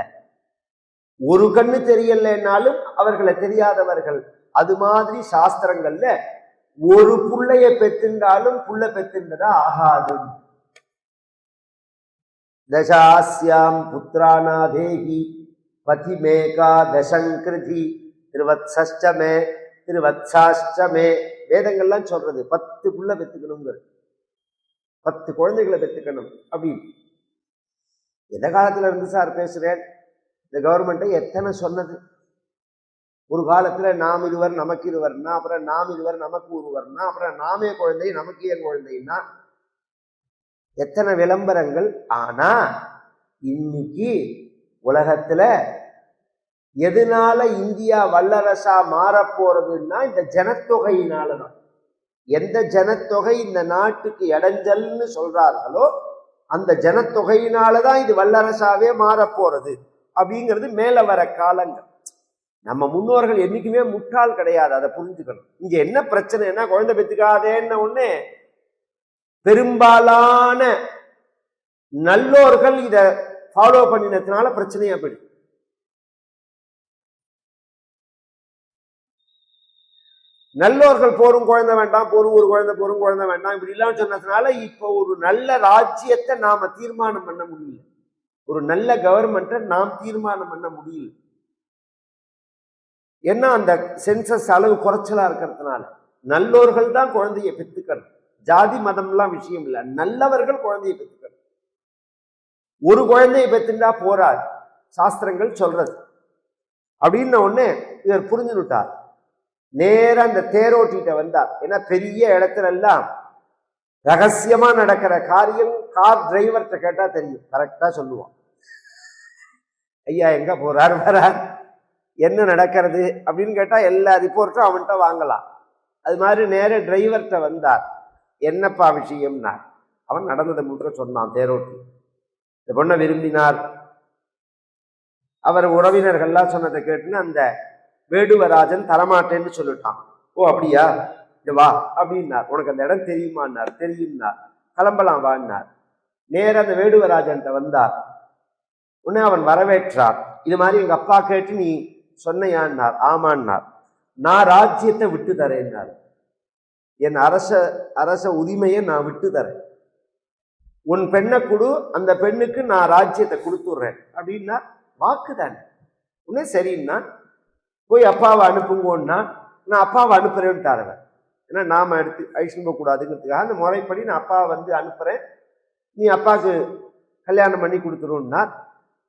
ஒரு கண்ணு தெரியலனாலும் அவர்களை தெரியாதவர்கள். அது மாதிரி சாஸ்திரங்கள்ல ஒரு புள்ளைய பெத்திருந்தாலும் புள்ள பெத்திருந்ததா ஆகாது. தசாஸ்யாம் புத்திராநாதேகி பதிமேகா தசங்கிருதி திருவத்சஷ்டமே திருவத்சாஷ்டமே. வேதங்கள்லாம் சொல்றது 10 புள்ள பெத்துக்கணுங்கிறது, 10 குழந்தைகளை பெத்துக்கணும் அப்படின்னு. எந்த காலத்துல இருந்து சார் பேசுறேன்? இந்த கவர்மெண்ட்டை எத்தனை சொன்னது. ஒரு காலத்துல நாம் இருவர் நமக்கு இருவர்னா, அப்புறம் நாம் இருவர் நமக்கு ஒருவர்னா, அப்புறம் நாமே குழந்தை நமக்கு ஏன் குழந்தைன்னா எத்தனை விளம்பரங்கள். ஆனா இன்னைக்கு உலகத்துல எதனால இந்தியா வல்லரசா மாறப்போறதுன்னா இந்த ஜனத்தொகையினாலதான். எந்த ஜனத்தொகை இந்த நாட்டுக்கு இடைஞ்சல்னு சொல்றார்களோ அந்த ஜனத்தொகையினாலதான் இது வல்லரசாவே மாறப்போறது அப்படிங்கிறது மேல வர காலங்கள். நம்ம முன்னோர்கள் என்னைக்குமே முட்டாள் கிடையாது, அதை புரிஞ்சுக்கணும். இங்க என்ன பிரச்சனைன்னா குழந்தை பெத்துக்காதேன்ன உடனே பெரும்பாலான நல்லோர்கள் இத ஃபாலோ பண்ணினதுனால பிரச்சனையா போயிடுது. நல்லோர்கள் போரும் குழந்தை வேண்டாம், போரும் ஒரு குழந்தை போரும் குழந்தை வேண்டாம் இப்படி எல்லாம் சொன்னதுனால இப்போ ஒரு நல்ல ராஜ்யத்தை நாம தீர்மானம் பண்ண முடியல, ஒரு நல்ல கவர்மெண்ட்டை நாம் தீர்மானம் பண்ண முடியல. ஏன்னா அந்த சென்சஸ் அளவு குறைச்சலா இருக்கிறதுனால. நல்லோர்கள் தான் குழந்தையை பெற்றுக்கணும். ஜாதி மதம்லாம் விஷயம் இல்லை, நல்லவர்கள் குழந்தையை பெற்றுக்கணும். ஒரு குழந்தையை பெற்றுண்டா போராது, சாஸ்திரங்கள் சொல்றது அப்படின்ன உடனே இவர் புரிஞ்சுட்டார். நேரா அந்த தேரோட்டிட்ட வந்தார். ஏன்னா பெரிய இடத்துல எல்லாம் ரகசியமா நடக்கிற காரியம் கார் டிரைவர்கிட்ட கேட்டா தெரியும், கரெக்டா சொல்லுவான். ஐயா எங்க போறார் வரார், என்ன நடக்கிறது அப்படின்னு கேட்டா எல்லா ரிப்போர்ட்டும் அவன்கிட்ட வாங்கலாம். அது மாதிரி நேர டிரைவர்கிட்ட வந்தார். என்னப்பா விஷயம்னா அவன் நடந்ததை முற்ற சொன்னான். தேரோட்டி இந்த பொண்ணை விரும்பினார். அவர் உறவினர்கள்லாம் சொன்னதை கேட்டுன்னு அந்த வேடுவராஜன் தரமாட்டேன்னு சொல்லிட்டான். ஓ அப்படியா, இது வா அப்படின்னார். உனக்கு அந்த இடம் தெரியுமான்னார். தெரியும்னார். கிளம்பலாம் வான்னார். நேர அந்த வேடுவராஜன்ட்ட வந்தார். உடனே அவன் வரவேற்றார். இது மாதிரி எங்க அப்பா கேட்டு நீ சொன்னையான்னார். ஆமான்னார். நான் ராஜ்யத்தை விட்டு தரேன்னார். என் அரச உரிமையை நான் விட்டு தரேன். உன் பெண்ணை கொடு, அந்த பெண்ணுக்கு நான் ராஜ்யத்தை கொடுத்துட்றேன் அப்படின்னா வாக்குதானே. உடனே சரின்னா போய் அப்பாவை அனுப்புங்கன்னா நான் அப்பாவை அனுப்புறேன்ட்டார். ஏன்னா நாம எடுத்து ஐஸ்வர்ய கூடாதுங்கிறதுக்காக அந்த முறைப்படி நான் அப்பாவை வந்து அனுப்புறேன், நீ அப்பாவுக்கு கல்யாணம் பண்ணி கொடுத்துருன்னா.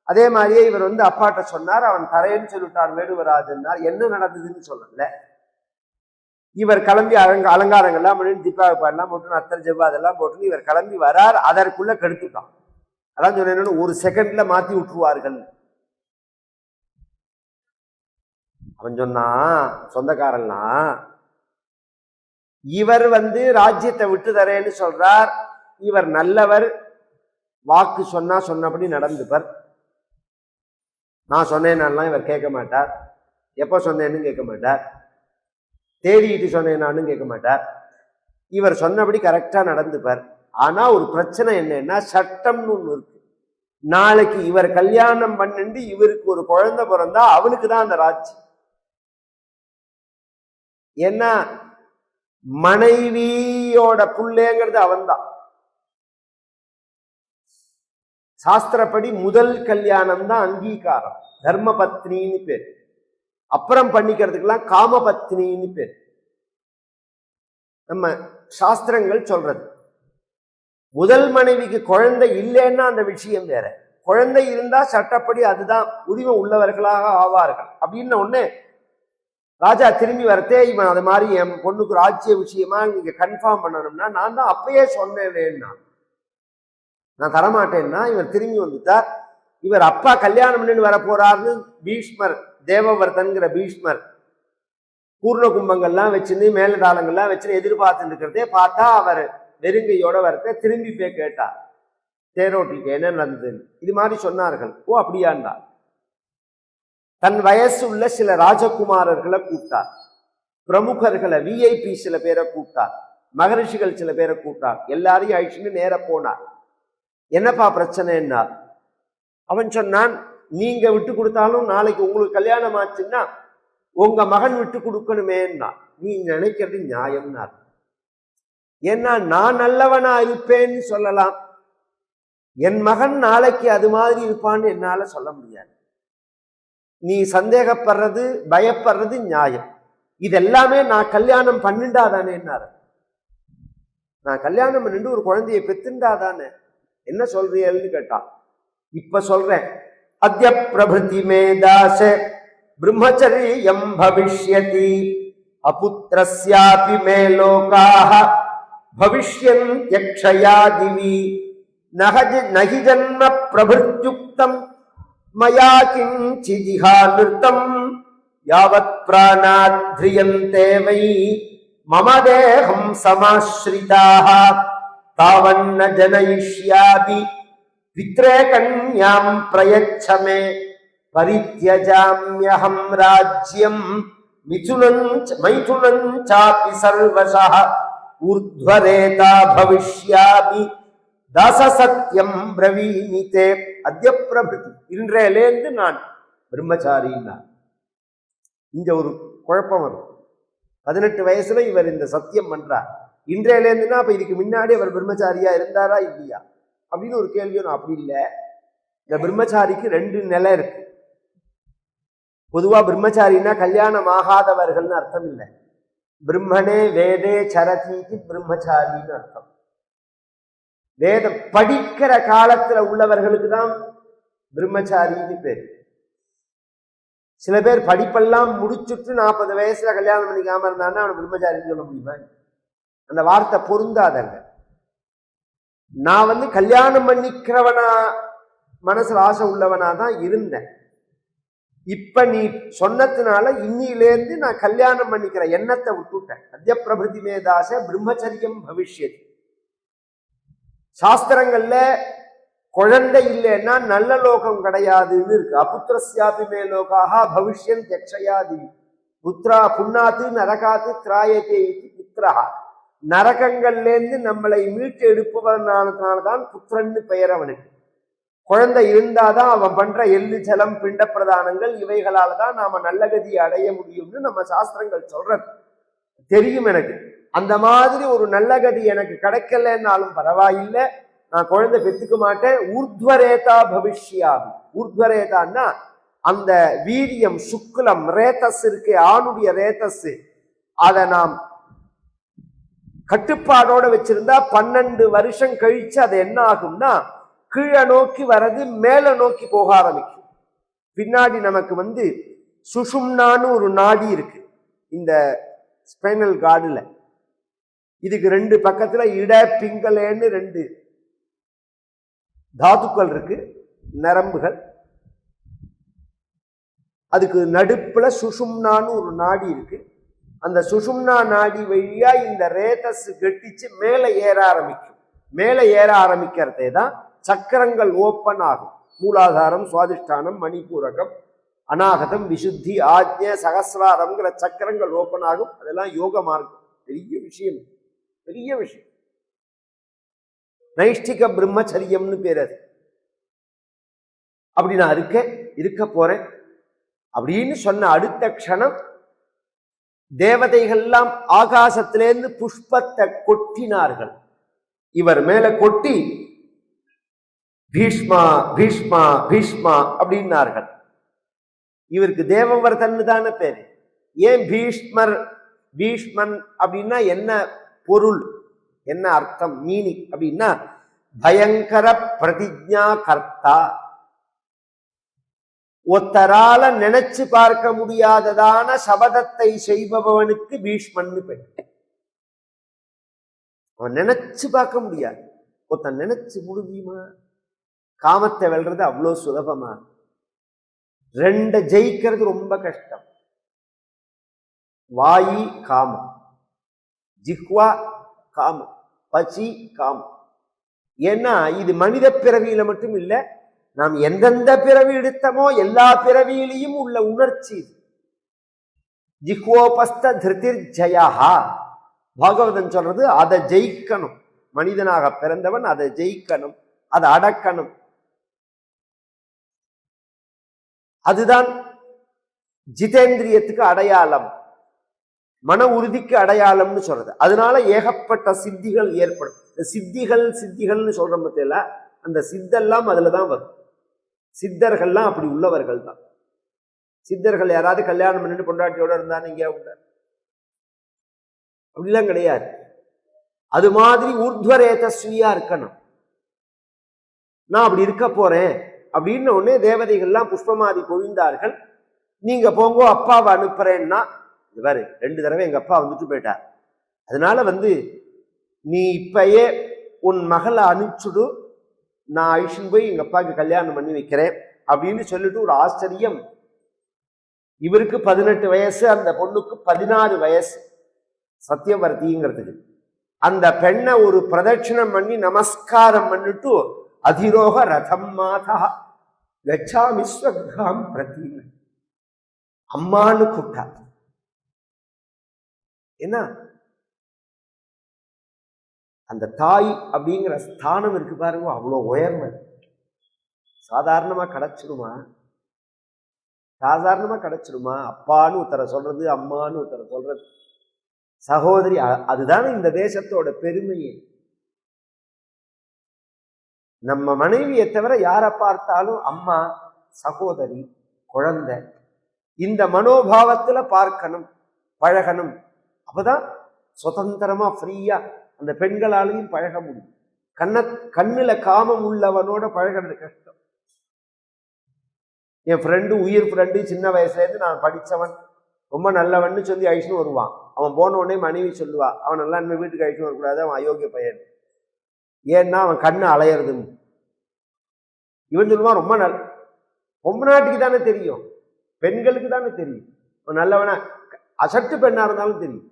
அதே மாதிரியே இவர் வந்து அப்பாட்ட சொன்னார். அவன் தரேன்னு சொல்லிட்டார் வேடுவராஜன்னார். என்ன நடந்ததுன்னு சொல்லல. இவர் கிளம்பி அலங்காரங்கள்லாம் பண்ணி திப்பாவை பாடலாம் போட்டு அத்தர் ஜெவ்வா அதெல்லாம் போட்டு இவர் கிளம்பி வரார். அதற்குள்ள கெடுத்துட்டான். அதான் சொன்னேன்னு ஒரு செகண்ட்ல மாத்தி விட்டுருவார்கள். அவன் சொன்னா சொந்தக்காரன்லாம் இவர் வந்து ராஜ்யத்தை விட்டு தரேன்னு சொல்றார். இவர் நல்லவர், வாக்கு சொன்னா சொன்னபடி நடந்துப்பார். நான் சொன்னேன்னாலாம் இவர் கேட்க மாட்டார். எப்போ சொன்னேன்னு கேட்க மாட்டார். தேடிட்டு சொன்னேன்னான்னு கேட்க மாட்டார். இவர் சொன்னபடி கரெக்டா நடந்துப்பார். ஆனா ஒரு பிரச்சனை என்னன்னா, சட்டம்னு ஒண்ணு இருக்கு. நாளைக்கு இவர் கல்யாணம் பண்ணிட்டு இவருக்கு ஒரு குழந்தை பிறந்தா அவனுக்கு தான் அந்த ராஜ்யம். ஏன்னா மனைவியோட புள்ளேங்கிறது அவன்தான். சாஸ்திரப்படி முதல் கல்யாணம் தான் அங்கீகாரம், தர்ம பத்னின்னு பேர். அப்புறம் பண்ணிக்கிறதுக்கெல்லாம் காம பத்னின்னு பேர். நம்ம சாஸ்திரங்கள் சொல்றது. முதல் மனைவிக்கு குழந்தை இல்லைன்னா அந்த விஷயம் வேற. குழந்தை இருந்தா சட்டப்படி அதுதான் உரிமை உள்ளவர்களாக ஆவார்கள். அப்படின்னு ஒண்ணு ராஜா திரும்பி வரத்தே இவன் அது மாதிரி என் பொண்ணுக்கு ராஜ்ய விஷயமா நீங்க கன்ஃபார்ம் பண்ணணும்னா நான் தான் அப்பயே சொன்னேன்னா நான் தரமாட்டேன்னா இவர் திரும்பி வந்துட்டார். இவர் அப்பா கல்யாணம் பண்ணிட்டு வர போறாருன்னு பீஷ்மர், தேவவர்தன்கிற பீஷ்மர் பூர்ண கும்பங்கள்லாம் வச்சுன்னு மேலதாளங்கள்லாம் வச்சுன்னு எதிர்பார்த்துட்டு இருக்கிறதே பார்த்தா அவர் நெருங்கையோட வரத்த திரும்பி போய் கேட்டார், தேரோட்டிக்கு என்ன நடந்ததுன்னு. இது மாதிரி சொன்னார்கள். ஓ அப்படியாண்டா. தன் வயசு உள்ள சில ராஜகுமாரர்களை கூப்பிட்டார், பிரமுகர்களை விஐபி சில பேரை கூப்பிட்டார், மகரிஷிகள் சில பேரை கூப்பிட்டார். எல்லாரையும் அழிச்சுன்னு நேர போனார். என்னப்பா பிரச்சனைன்னா அவன் சொன்னான், நீங்க விட்டு கொடுத்தாலும் நாளைக்கு உங்களுக்கு கல்யாணம் ஆச்சுன்னா உங்க மகன் விட்டு கொடுக்கணுமேன்னா நீ நினைக்கிறது நியாயம்னா. ஏன்னா நான் நல்லவனா இருப்பேன்னு சொல்லலாம், என் மகன் நாளைக்கு அது மாதிரி இருப்பான்னு என்னால சொல்ல முடியாது. நீ சந்தேகப்படுறது பயப்படுறது நியாயம். இதெல்லாமே நான் கல்யாணம் பண்ணிண்டாதானேன்னாரு. நான் கல்யாணம் பண்ணிட்டு ஒரு குழந்தையை பெத்துண்டாதானே, என்ன சொல்றீன்னு கேட்டான். இப்ப சொல்றேன். அத்ய பிரபிருதி மேதாச பிரம்மச்சரியம் பவிஷ்யதி அபுத்ரஸ்யாபி மே லோகாஹ பவிஷ்யந்த்யக்ஷயா திவி நஹி ஜன்ம பிரபிருத்யுக்தம் மயா கிஞ்சிதிஹா நிருத்தம் யாவத் பிராணாத் த்ரியந்தே வை மம தேஹம் சமாஸ்ரிதாஹ தாவன்ன ஜனயிஷ்யாமி பித்ரே கன்யாம் பிரயச்சமே பரித்யஜாம்யஹம் ராஜ்யம் மைதுனம் சாபி சர்வசஹ ஊர்த்வரேதா பவிஷ்யாமி தாசசத்யம் பிரவீமிதே. அத்ய பிரபிருதி, இன்றையிலேந்து நான் பிரம்மச்சாரின்னா. இங்க ஒரு குழப்பம் வரும். 18 வயசுல இவர் இந்த சத்தியம் பண்றார். இன்றையிலேருந்துன்னா அப்ப இதுக்கு முன்னாடி அவர் பிரம்மச்சாரியா இருந்தாரா இல்லையா அப்படின்னு ஒரு கேள்வி. அப்படி இல்லை. இந்த பிரம்மச்சாரிக்கு 2 நிலை இருக்கு. பொதுவா பிரம்மச்சாரின்னா கல்யாணம் ஆகாதவர்கள்னு அர்த்தம் இல்லை. பிரம்மனே வேதே சரதிக்கு பிரம்மச்சாரின்னு அர்த்தம். வேதம் படிக்கிற காலத்துல உள்ளவர்களுக்கு தான் பிரம்மச்சாரின்னு பேர். சில பேர் படிப்பெல்லாம் முடிச்சுட்டு 40 வயசுல கல்யாணம் பண்ணிக்காம இருந்தான்னா அவன் பிரம்மச்சாரின்னு சொல்ல முடியுமா? அந்த வார்த்தை பொருந்தாதங்க. நான் கல்யாணம் பண்ணிக்கிறவனா மனசுல ஆசை உள்ளவனா தான் இருந்தேன். இப்ப நீ சொன்னதுனால இன்னிலேருந்து நான் கல்யாணம் பண்ணிக்கிற எண்ணத்தை விட்டுட்டேன். அத்ய பிரபிருதி மேதாச பிரம்மச்சரியம் பவிஷ்யதி. சாஸ்திரங்கள்ல குழந்தை இல்லைன்னா நல்ல லோகம் கிடையாதுன்னு இருக்கு. அபுத்திரஸ்யாபி மே லோகாஹ பவிஷ்யந்த்யக்ஷயாதி புத்ரா புண்ணாத்து நரகாத்து திராயதே இதி புத்திரஹா. நரகங்கள்லேருந்து நம்மளை மீட்டு எடுப்பவனால்தான் புத்திரன்னு பெயர் அவனுக்கு. குழந்தை இருந்தாதான் அவன் பண்ற எள்ளு ஜலம் பிண்ட பிரதானங்கள் இவைகளால தான் நாம நல்ல கதியை அடைய முடியும்னு நம்ம சாஸ்திரங்கள் சொல்றது தெரியும் எனக்கு. அந்த மாதிரி ஒரு நல்ல கதி எனக்கு கிடைக்கலன்னாலும் பரவாயில்லை, நான் குழந்தை பெற்றுக்க மாட்டேன். ஊர்த்வரேதா பவிஷ்யாமி. ஊர்த்வரேதான்னா அந்த வீரியம் சுக்குலம் ரேதஸ் இருக்கு, ஆணுடைய ரேதஸ், அதை நாம் கட்டுப்பாடோட வச்சிருந்தா 12 வருஷம் கழிச்சு அது என்ன ஆகும்னா கீழே நோக்கி வர்றது மேல நோக்கி போக ஆரம்பிக்கும். பின்னாடி நமக்கு சுஷும்னான்னு ஒரு நாடி இருக்கு இந்த ஸ்பைனல் கார்டுல. இதுக்கு 2 பக்கத்துல இட பிங்களேன்னு 2 தாதுக்கள் இருக்கு, நரம்புகள். அதுக்கு நடுப்புல சுஷும்னான்னு ஒரு நாடி இருக்கு. அந்த சுஷும்னா நாடி வழியா இந்த ரேதஸ் கெட்டிச்சு மேல ஏற ஆரம்பிக்கும். மேல ஏற ஆரம்பிக்கிறதே தான் சக்கரங்கள் ஓப்பன் ஆகும். மூலாதாரம், சுவாதிஷ்டானம், மணிபூரகம், அநாகதம், விசுத்தி, ஆஜ்ஞ, சகசிராரம்ங்கிற சக்கரங்கள் ஓப்பன் ஆகும். அதெல்லாம் யோக மார்க்கம். பெரிய விஷயம், பெரிய விஷயம். நைஷ்டிக பிரம்மச்சரியம்னு பேர் அது. அப்படி நான் இருக்க போறேன் அப்படின்னு சொன்ன அடுத்த க்ஷணம் தேவதைகள்லாம் ஆகாசத்திலேருந்து புஷ்பத்தை கொட்டினார்கள். இவர் மேல கொட்டி பீஷ்மா பீஷ்மா பீஷ்மா அப்படின்னார்கள். இவருக்கு தேவவர்தன்னு தானே பேரு. ஏன் பீஷ்மர் பீஷ்மன் அப்படின்னா என்ன பொருள், என்ன அர்த்தம், மீனிங் அப்படின்னா பயங்கர பிரதிஜா கர்த்தா. ஒத்தரால நினைச்சு பார்க்க முடியாததான சபதத்தை செய்பவனுக்கு பீஷ்மன்னு பேர். அவன் நினைச்சு பார்க்க முடியாது. ஒருத்தன் நினைச்சு முடியுமா? காமத்தை வெல்றது அவ்வளோ சுலபமா? 2 ஜெயிக்கிறது ரொம்ப கஷ்டம். வாயி காமம், ஜிஹ்வா காமம், பசி காமம். ஏன்னா இது மனித பிறவியில மட்டும் இல்லை, நாம் எந்தெந்த பிறவி எடுத்தமோ எல்லா பிறவியிலையும் உள்ள உணர்ச்சி. ஜிஹ்வோபஸ்த திருதிர் ஜயா. பாகவதன் சொல்றது அதை ஜெயிக்கணும். மனிதனாக பிறந்தவன் அதை ஜெயிக்கணும், அதை அடக்கணும். அதுதான் ஜிதேந்திரியத்துக்கு அடையாளம், மன உறுதிக்கு அடையாளம்னு சொல்றது. அதனால ஏகப்பட்ட சித்திகள் ஏற்படும். இந்த சித்திகள்னு சொல்ற பத்தியில அந்த சித்தெல்லாம் அதுலதான் வரும். சித்தர்கள்லாம் அப்படி உள்ளவர்கள் தான். சித்தர்கள் யாராவது கல்யாணம் பண்ணிட்டு பொண்டாட்டியோட இருந்தா நீங்க உண்டா? அப்படிலாம் கிடையாது. அது மாதிரி ஊர்த்வரேதஸ்வியா இருக்கணும். நான் அப்படி இருக்க போறேன் அப்படின்னு உடனே தேவதைகள்லாம் புஷ்பமாதி பொழிந்தார்கள். நீங்க போங்கோ, அப்பாவை அனுப்புறேன்னா, இவரு 2 தடவை எங்க அப்பா வந்துட்டு போயிட்டார். அதனால நீ இப்பயே உன் மகளை அனுப்பிச்சுடு, நான் அழிச்சுன்னு போய் எங்க அப்பாவுக்கு கல்யாணம் பண்ணி வைக்கிறேன் அப்படின்னு சொல்லிட்டு ஒரு ஆச்சரியம். இவருக்கு 18 வயசு, அந்த பொண்ணுக்கு 16 வயசு, சத்தியவர்த்திங்கிறதுக்கு. அந்த பெண்ணை ஒரு பிரதட்சிணம் பண்ணி நமஸ்காரம் பண்ணிட்டு அதிரோக ரதம் மாதா கச்சாமி ஸ்வக்ராம் பிரதி அம்மான்னு கூப்பிட்டா. என்ன அந்த தாய் அப்படிங்கிற ஸ்தானம் இருக்கு பாருங்க, அவ்வளோ உயர்மை. சாதாரணமா கிடைச்சிடுமா? சாதாரணமா கிடைச்சிடுமா? அப்பான்னு ஒருத்தரை சொல்றது, அம்மான்னு ஒருத்தரை சொல்றது, சகோதரி. அதுதானே இந்த தேசத்தோட பெருமையே. நம்ம மனைவியை தவிர யாரை பார்த்தாலும் அம்மா, சகோதரி, குழந்தை, இந்த மனோபாவத்துல பார்க்கணும், பழகணும். அப்பதான் சுதந்திரமா ஃப்ரீயா அந்த பெண்களாலையும் பழக முடியும். கண்ணுல காமம் உள்ளவனோட பழகிறது கஷ்டம். என் ஃப்ரெண்டு, உயிர் ஃப்ரெண்டு, சின்ன வயசுல இருந்து நான் படித்தவன், ரொம்ப நல்லவன்னு சொல்லி அழிச்சுன்னு வருவான். அவன் போன உடனே மனைவி சொல்லுவா, அவன் நல்லா இனிமே வீட்டுக்கு அழிச்சுன்னு வரக்கூடாது, அவன் அயோக்கிய பையன். ஏன்னா அவன் கண்ணு அலையிறது. இவன் சொல்லுவான் ரொம்ப பொம்மநாட்டுக்கு தானே தெரியும், பெண்களுக்கு தானே தெரியும் அவன் நல்லவனா. அசட்டு பெண்ணா இருந்தாலும் தெரியும்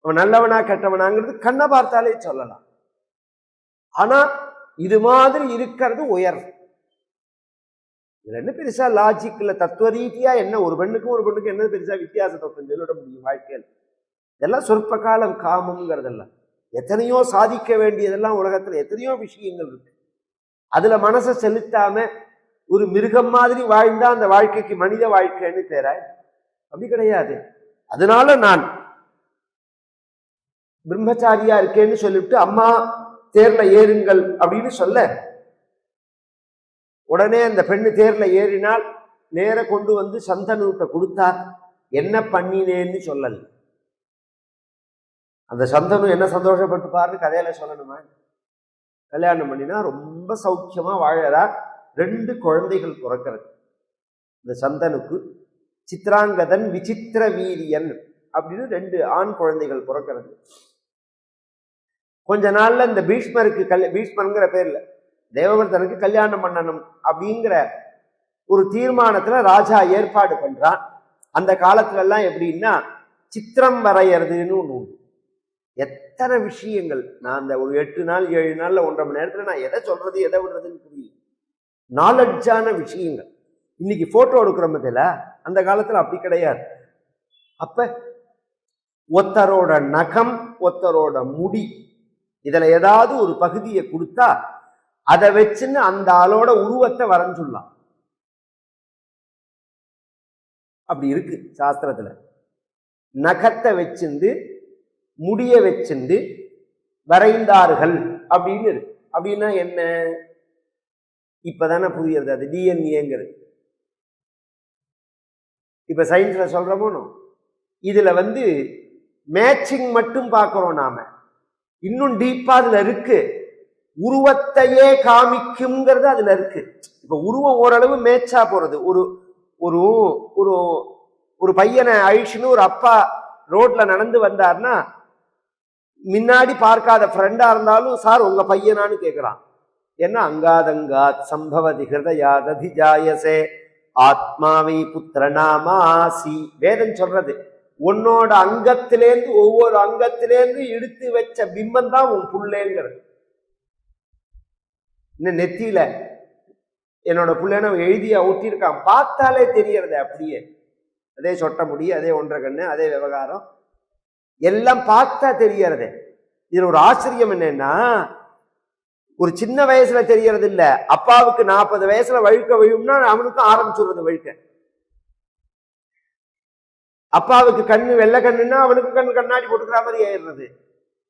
அவன் நல்லவனா கெட்டவனாங்கிறது கண்ணை பார்த்தாலே சொல்லலாம். ஆனா இது மாதிரி இருக்கிறது உயர். இதுல என்ன பெருசா லாஜிக்ல தத்துவ ரீதியா என்ன ஒரு பெண்ணுக்கும் என்ன பெருசா வித்தியாசத்தை சொல்லிட முடியும் வாழ்க்கையில்? இதெல்லாம் சொற்ப காலம் காமம்ங்கிறதெல்லாம். எத்தனையோ சாதிக்க வேண்டியதெல்லாம் உலகத்துல எத்தனையோ விஷயங்கள் இருக்கு. அதுல மனசை செலுத்தாம ஒரு மிருகம் மாதிரி வாழ்ந்தா அந்த வாழ்க்கைக்கு மனித வாழ்க்கைன்னு பேராய்? அப்படி கிடையாது. அதனால நான் பிரம்மச்சாரியா இருக்கேன்னு சொல்லிட்டு அம்மா தேர்ல ஏறுங்கள் அப்படின்னு சொல்ல, உடனே அந்த பெண்ணு தேர்ல ஏறினால் நேர கொண்டு வந்து சந்தனுட்ட கொடுத்தார். என்ன பண்ணினேன்னு சொல்லல. அந்த சந்தனு என்ன சந்தோஷப்பட்டு பாருன்னு கதையில சொல்லணுமா? கல்யாணம் பண்ணினா ரொம்ப சௌக்கியமா வாழறார். 2 குழந்தைகள் பிறக்கிறது இந்த சந்தனுக்கு. சித்ராங்கதன், விசித்திர வீரியன் அப்படின்னு 2 ஆண் குழந்தைகள் பிறக்கிறது. கொஞ்ச நாள்ல இந்த பீஷ்மருக்கு பீஷ்மருங்கிற பேர்ல தேவவர்தனுக்கு கல்யாணம் பண்ணணும் அப்படிங்கிற ஒரு தீர்மானத்துல ராஜா ஏற்பாடு பண்றான். அந்த காலத்துல எல்லாம் எப்படின்னா சித்திரம் வரையறதுன்னு ஒண்ணு உண்டு. எத்தனை விஷயங்கள் நான் அந்த ஒரு 8 நாள் 7 நாள்ல 1.5 மணி நேரத்துல நான் எதை சொல்றது எதை விடுறதுன்னு புரியல. நாலெட்ஜான விஷயங்கள். இன்னைக்கு போட்டோ எடுக்கிறோம் பதில, அந்த காலத்துல அப்படி கிடையாது. அப்ப ஒருத்தரோட நகம், ஒருத்தரோட முடி, இதுல ஏதாவது ஒரு பகுதியை கொடுத்தா அதை வச்சுன்னு அந்த ஆளோட உருவத்தை வரைஞ்சுடலாம். அப்படி இருக்கு சாஸ்திரத்துல. நகத்தை வச்சிருந்து முடிய வச்சிருந்து வரைந்தார்கள் அப்படின்னு இருக்கு. அப்படின்னா என்ன? இப்பதானே புரியுறது அது டிஎன்ஏங்கிறது. இப்ப சயின்ஸ்ல சொல்றோமோ, இதுல மேட்சிங் மட்டும் பார்க்கிறோம் நாம. இன்னும் டீப்பா அதுல இருக்கு. உருவத்தையே காமிக்கும்ங்கிறது அதுல இருக்கு. இப்ப உருவம் ஓரளவு மேட்சா போறது. ஒரு ஒரு ஒரு ஒரு பையனை அழிச்சுன்னு ஒரு அப்பா ரோட்ல நடந்து வந்தார்னா, முன்னாடி பார்க்காத ஃப்ரெண்டா இருந்தாலும் சார் உங்க பையனான்னு கேட்கிறான். ஏன்னா அங்காதங்காத் சம்பவதி ஹிருதயாததி ஜாயசே ஆத்மாவை புத்திரநாமாசி. வேதம் சொல்றது உன்னோட அங்கத்திலேருந்து ஒவ்வொரு அங்கத்திலேருந்து இழுத்து வச்ச பிம்பம் தான் உன் புள்ளேங்கிறது. இன்னும் நெத்தியில என்னோட புள்ளேன்னு எழுதியா ஊட்டியிருக்கான், பார்த்தாலே தெரியறது. அப்படியே அதே சொட்ட முடி, அதே 1.5 கண்ணு, அதே விவகாரம் எல்லாம் பார்த்தா தெரியறது. இதுல ஒரு ஆச்சரியம் என்னன்னா, ஒரு சின்ன வயசுல தெரியறது இல்ல. அப்பாவுக்கு 40 வயசுல வழுக்க விழும்னா அவனுக்கும் ஆரம்பிச்சுடுறது வழுக்க. அப்பாவுக்கு கண்ணு வெள்ளை கண்ணுன்னா அவனுக்கு கண்ணு கண்ணாடி போட்டுக்கிற மாதிரி ஆயிடுறது.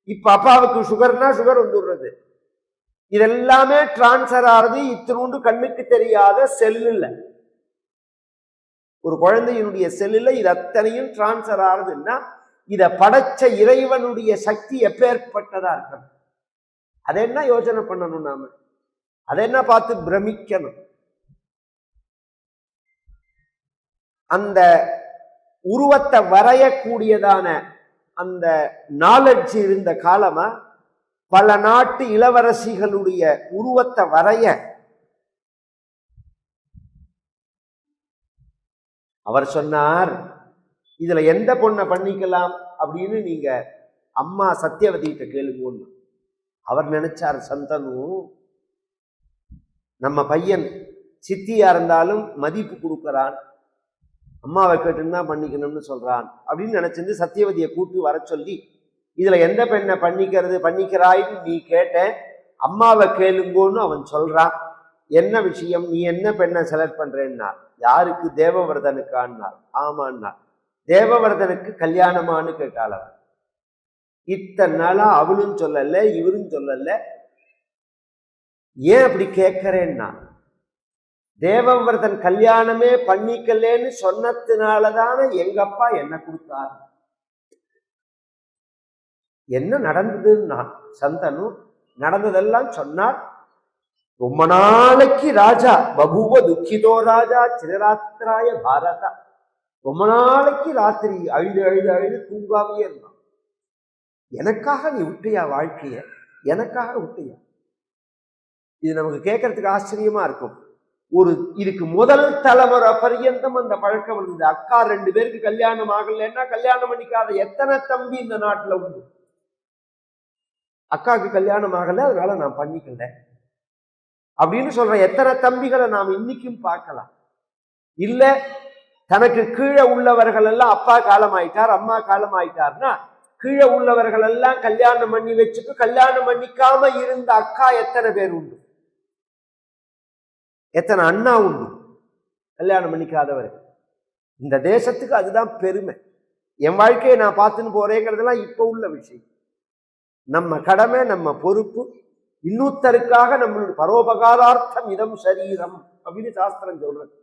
இப்ப அப்பாவுக்கு சுகர்னா சுகர் வந்துடுறது. இதெல்லாமே டிரான்ஸ்பர் ஆறது இத்தினூண்டு கண்ணுக்கு தெரியாத செல்லுல. ஒரு குழந்தையினுடைய செல்லுல இது அத்தனையும் டிரான்ஸ்பர் ஆறுதுன்னா இத படைச்ச இறைவனுடைய சக்தி எப்பேற்பட்டதா இருக்கணும். அதை என்ன யோசனை பண்ணணும் நாம? அதை என்ன பார்த்து பிரமிக்கணும்? அந்த உருவத்தை வரையக்கூடியதான அந்த நாலெட்ஜ் இருந்த காலமா பல நாட்டு இளவரசிகளுடைய உருவத்தை வரைய அவர் சொன்னார், இதுல எந்த பொண்ணை பண்ணிக்கலாம் அப்படின்னு நீங்க அம்மா சத்தியவதி கிட்ட கேளுங்கன்னு. அவர் நினைச்சார், சந்தனு நம்ம பையன் சித்தியா இருந்தாலும் மதிப்பு கொடுக்கறான், அம்மாவை கேட்டுன்னு பண்ணிக்கணும்னு சொல்றான் அப்படின்னு நினைச்சிருந்து சத்தியவதியை கூட்டு வர சொல்லி, இதுல எந்த பெண்ணை பண்ணிக்கிறாயின்னு நீ கேட்ட, அம்மாவை கேளுங்கன்னு அவன் சொல்றான். என்ன விஷயம், நீ என்ன பெண்ணை செலக்ட் பண்றேன்னா? யாருக்கு? தேவவர்தனுக்கான்னார். ஆமான்னா. தேவவர்தனுக்கு கல்யாணமானு கேட்டாள் அவன். இத்தனை நாளா அவளும் சொல்லல, இவரும் சொல்லல. ஏன் அப்படி கேட்கிறேன்னா, தேவவர்தன் கல்யாணமே பண்ணிக்கலன்னு சொன்னதுனாலதான எங்க அப்பா என்ன கொடுத்தார். என்ன நடந்ததுன்னா சந்தனு நடந்ததெல்லாம் சொன்னார். ரொம்ப நாளைக்கு ராஜா பபுவ துக்கிதோ ராஜா சிரராத்திராய பாரதா. ரொம்ப நாளைக்கு ராத்திரி அழுது அழுது அழுது தூங்காமே இருந்தான். எனக்காக நீ விட்டியா வாழ்க்கைய? எனக்காக விட்டியா? இது நமக்கு கேட்கறதுக்கு ஆச்சரியமா இருக்கும். இதுக்கு முதல் தலைமுறை பரியந்தம் அந்த பழக்கம் இருந்தது. அக்கா 2 பேருக்கு கல்யாணம் ஆகலைன்னா கல்யாணம் பண்ணிக்காத எத்தனை தம்பி இந்த நாட்டுல உண்டு. அக்காவுக்கு கல்யாணம் ஆகல, அதனால நான் பண்ணிக்கல அப்படின்னு சொல்ற எத்தனை தம்பிகளை நாம் இன்னைக்கும் பார்க்கலாம். இல்ல தனக்கு கீழே உள்ளவர்கள் எல்லாம் அப்பா காலம் ஆயிட்டார், அம்மா காலம் ஆயிட்டார்னா கீழே உள்ளவர்கள் எல்லாம் கல்யாணம் பண்ணி வச்சுட்டு கல்யாணம் பண்ணிக்காம இருந்த அக்கா எத்தனை பேர் உண்டு. எத்தனை அண்ணா உண்டு கல்யாணம் பண்ணிக்காதவர். இந்த தேசத்துக்கு அதுதான் பெருமை. என் வாழ்க்கையை நான் பார்த்துன்னு போறேங்கிறதுலாம் இப்ப உள்ள விஷயம். நம்ம கடமை, நம்ம பொறுப்பு, இன்னொருத்தருக்காக நம்மளுடைய பரோபகாரார்த்தம் இதம் சரீரம் அப்படின்னு சாஸ்திரம் சொல்றது.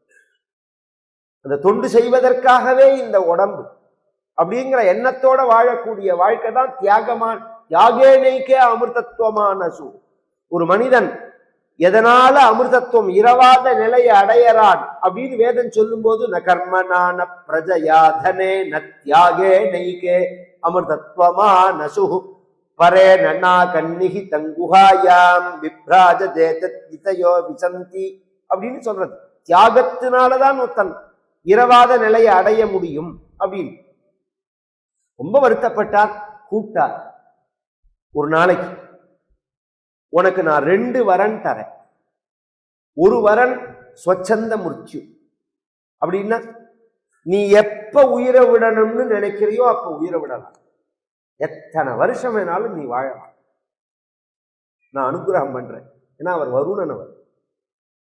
அந்த தொண்டு செய்வதற்காகவே இந்த உடம்பு அப்படிங்கிற எண்ணத்தோட வாழக்கூடிய வாழ்க்கை தான் தியாகமான தியாகேனைக்கே அமிர்தத்துவமான சூ. ஒரு மனிதன் எதனால அமிர்தத்துவம் இரவாத நிலையை அடையறான் அப்படின்னு வேதம் சொல்லும் போது ந கர்மனான பிரஜயாதனே ந தியாகே நைகே அமிர்தத்துவமான சுஹு பரே நன்னா கன்னிகி தங்குஹாயாம் விப்ராஜ தேதத் விதயோ விசந்தி அப்படின்னு சொல்றது. தியாகத்தினாலதான் ஒருத்தன் இரவாத நிலையை அடைய முடியும் அப்படின்னு ரொம்ப வருத்தப்பட்டார். கூப்பிட்டார், ஒரு நாளைக்கு உனக்கு நான் 2 வரன் தரேன். ஒரு வரன் ஸ்வச்சந்த முர்த்யு அப்படின்னா நீ எப்ப உயிரை விடணும்னு நினைக்கிறியோ அப்ப உயிரை விடலாம். எத்தனை வருஷம் வேணாலும் நீ வாழலாம், நான் அனுகிரகம் பண்றேன். ஏன்னா அவர் வருணன். அவர்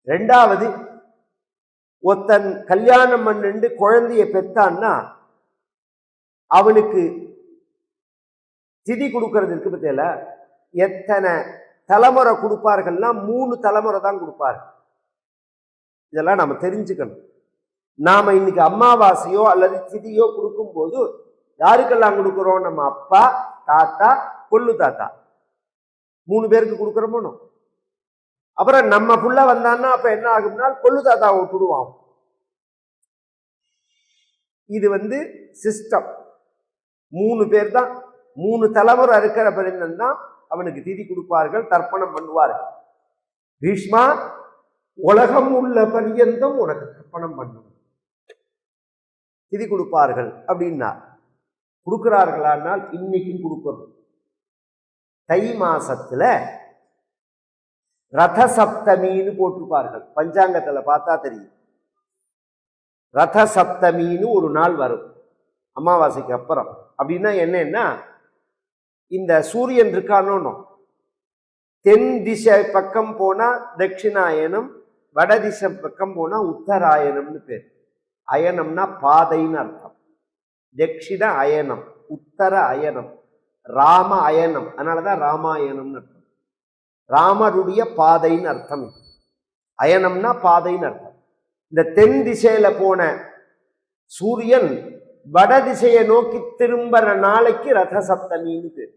2வது, ஒருத்தன் கல்யாணம் பண்ணிண்டு குழந்தைய பெற்றான்னா அவனுக்கு திதி கொடுக்கறதுக்கு பத்தியில எத்தனை தலைமுறை கொடுப்பார்கள்னா 3 தலைமுறை தான் கொடுப்பார்கள். இதெல்லாம் நம்ம தெரிஞ்சுக்கணும். நாம இன்னைக்கு அமாவாசையோ அல்லது திதியோ கொடுக்கும் போது யாருக்கெல்லாம் கொடுக்குறோம்? நம்ம அப்பா, தாத்தா, கொள்ளு தாத்தா 3 பேருக்கு கொடுக்குறோமோ. அப்புறம் நம்ம புள்ள வந்தான்னா அப்ப என்ன ஆகும்னா கொள்ளு தாத்தாவை விட்டுடுவான். இது சிஸ்டம். 3 பேர் தான், 3 தலைமுறை இருக்கிற பெருந்தன் தான் அவனுக்கு திதி கொடுப்பார்கள், தர்ப்பணம் பண்ணுவார்கள். பீஷ்மா, உலகம் உள்ள பரியந்தம் உனக்கு தர்ப்பணம் பண்ணும், திதி கொடுப்பார்கள் அப்படின்னா கொடுக்கிறார்களானால் இன்னைக்கும் கொடுக்கணும். தை மாசத்துல ரத சப்தமின்னு போட்டிருப்பார்கள். பஞ்சாங்கத்துல பார்த்தா தெரியும். ரத சப்தமின்னு ஒரு நாள் வரும் அமாவாசைக்கு அப்புறம். அப்படின்னா என்னன்னா, இந்த சூரியன் இருக்கானோ தென் திசை பக்கம் போனா தட்சிணாயனம், வட திசை பக்கம் போனா உத்தராயணம்னு பேர். அயனம்னா பாதைன்னு அர்த்தம். தட்சிண அயனம், உத்தர அயனம், ராம அயனம். அதனாலதான் ராமாயணம்னு அர்த்தம். ராமருடைய பாதைன்னு அர்த்தம். அயனம்னா பாதைன்னு அர்த்தம். இந்த தென் திசையில போன சூரியன் வட திசையை நோக்கி திரும்புற நாளைக்கு ரத சப்தமின்னு பேர்.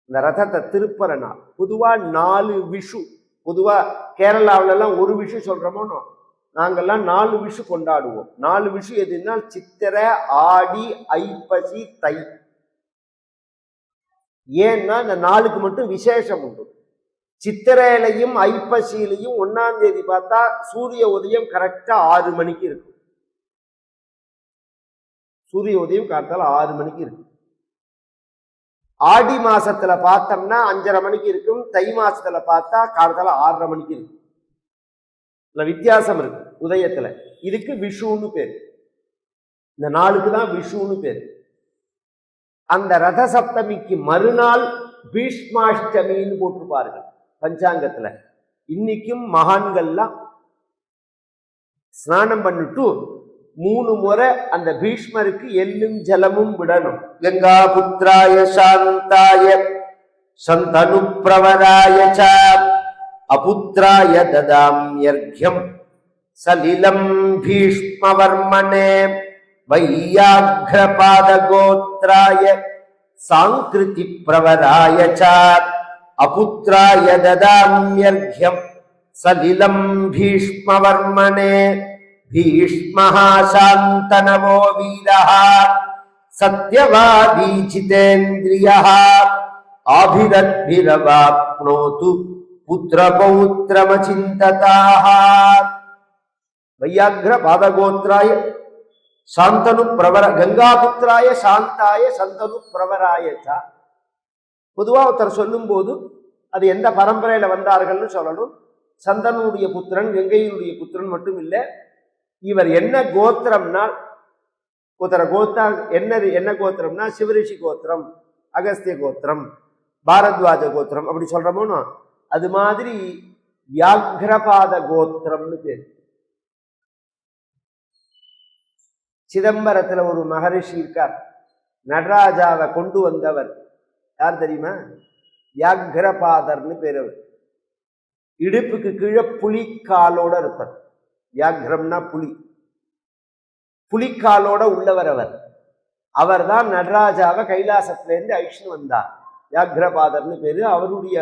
இந்த ரதத்தை திருப்புற நாள். பொதுவா 4 விஷு. பொதுவா கேரளாவில எல்லாம் ஒரு விஷு சொல்றோமோ, நாங்கெல்லாம் 4 விஷு கொண்டாடுவோம். 4 விஷு எதுனா சித்திரை, ஆடி, ஐப்பசி, தை. ஏன்னா இந்த 4க்கு மட்டும் விசேஷம் உண்டு. சித்திரையிலையும் ஐப்பசியிலையும் 1ஆம் தேதி பார்த்தா சூரிய உதயம் கரெக்டா 6 மணிக்கு இருக்கும். சூரிய உதயம் காத்தால 6 மணிக்கு இருக்கு. ஆடி மாசத்துல பார்த்தோம்னா 5:30 மணிக்கு இருக்கும். தை மாசத்துல பார்த்தா காலத்தால 6:30 மணிக்கு இருக்கும். வித்தியாசம் இருக்கு உதயத்துல. இதுக்கு விஷுன்னு பேரு. இந்த நாளுக்கு தான் விஷுன்னு பேரு. அந்த ரத சப்தமிக்கு மறுநாள் பீஷ்மாஷ்டமின்னு போட்டிருப்பார்கள் பஞ்சாங்கத்துல. இன்னைக்கும் மகான்கள்லாம் ஸ்நானம் பண்ணிட்டு 3 முறை அந்த பீஷ்மருக்கு எள்ளும் ஜலமும் விடணும். கங்கா புத்திராய சாந்தாய சந்தனு பிரவராய ச அபுத்திராய ததாம்யர்க்யம் சலிலம் பீஷ்மவர்மனே வையாக்ரபாத கோத்ராய சாங்கிருதி பிரவராய ச அபுத்திராய ததாம்யர்க்யம் சலிலம் பீஷ்மவர்மனே भीष्मः शान्तनवो वीरः सत्यवादी जितेन्द्रियः आभिरद्भिरवाप्नोतु पुत्रपौत्रमचिन्तताः वैयाघ्र पादगोत्राय शान्तनु प्रवर गंगापुत्राय शांताय सन्तनु प्रवराय च. பொதுவா ஒருத்தர் சொல்லும் போது அது எந்த பரம்பரையில வந்தார்கள்னு சொல்லணும். சந்தனுடைய புத்திரன், கங்கையினுடைய புத்திரன் மட்டும் இல்லை. இவர் என்ன கோத்திரம்னா, ஒருத்தர கோத்தா என்ன கோத்திரம்னா சிவரிஷி கோத்திரம், அகஸ்திய கோத்திரம், பாரத்வாஜ கோத்திரம் அப்படி சொல்றோமோ. அது மாதிரி வியாக்ரபாத கோத்திரம்னு பேர். சிதம்பரத்துல ஒரு மகரிஷி இருக்கார், நடராஜாவை கொண்டு வந்தவர். யார் தெரியுமா? வியாக்ரபாதர்னு பேர். அவர் இடுப்புக்கு கீழே புலிக்காலோட இருப்பார். வியாக்ரம்னா புலி, புலிக்காலோட உள்ளவர் அவர். அவர் தான் நடராஜாவை கைலாசத்திலேருந்து அழிச்சுன்னு வந்தார். வியாக்ரபாதர்னு பேரு. அவருடைய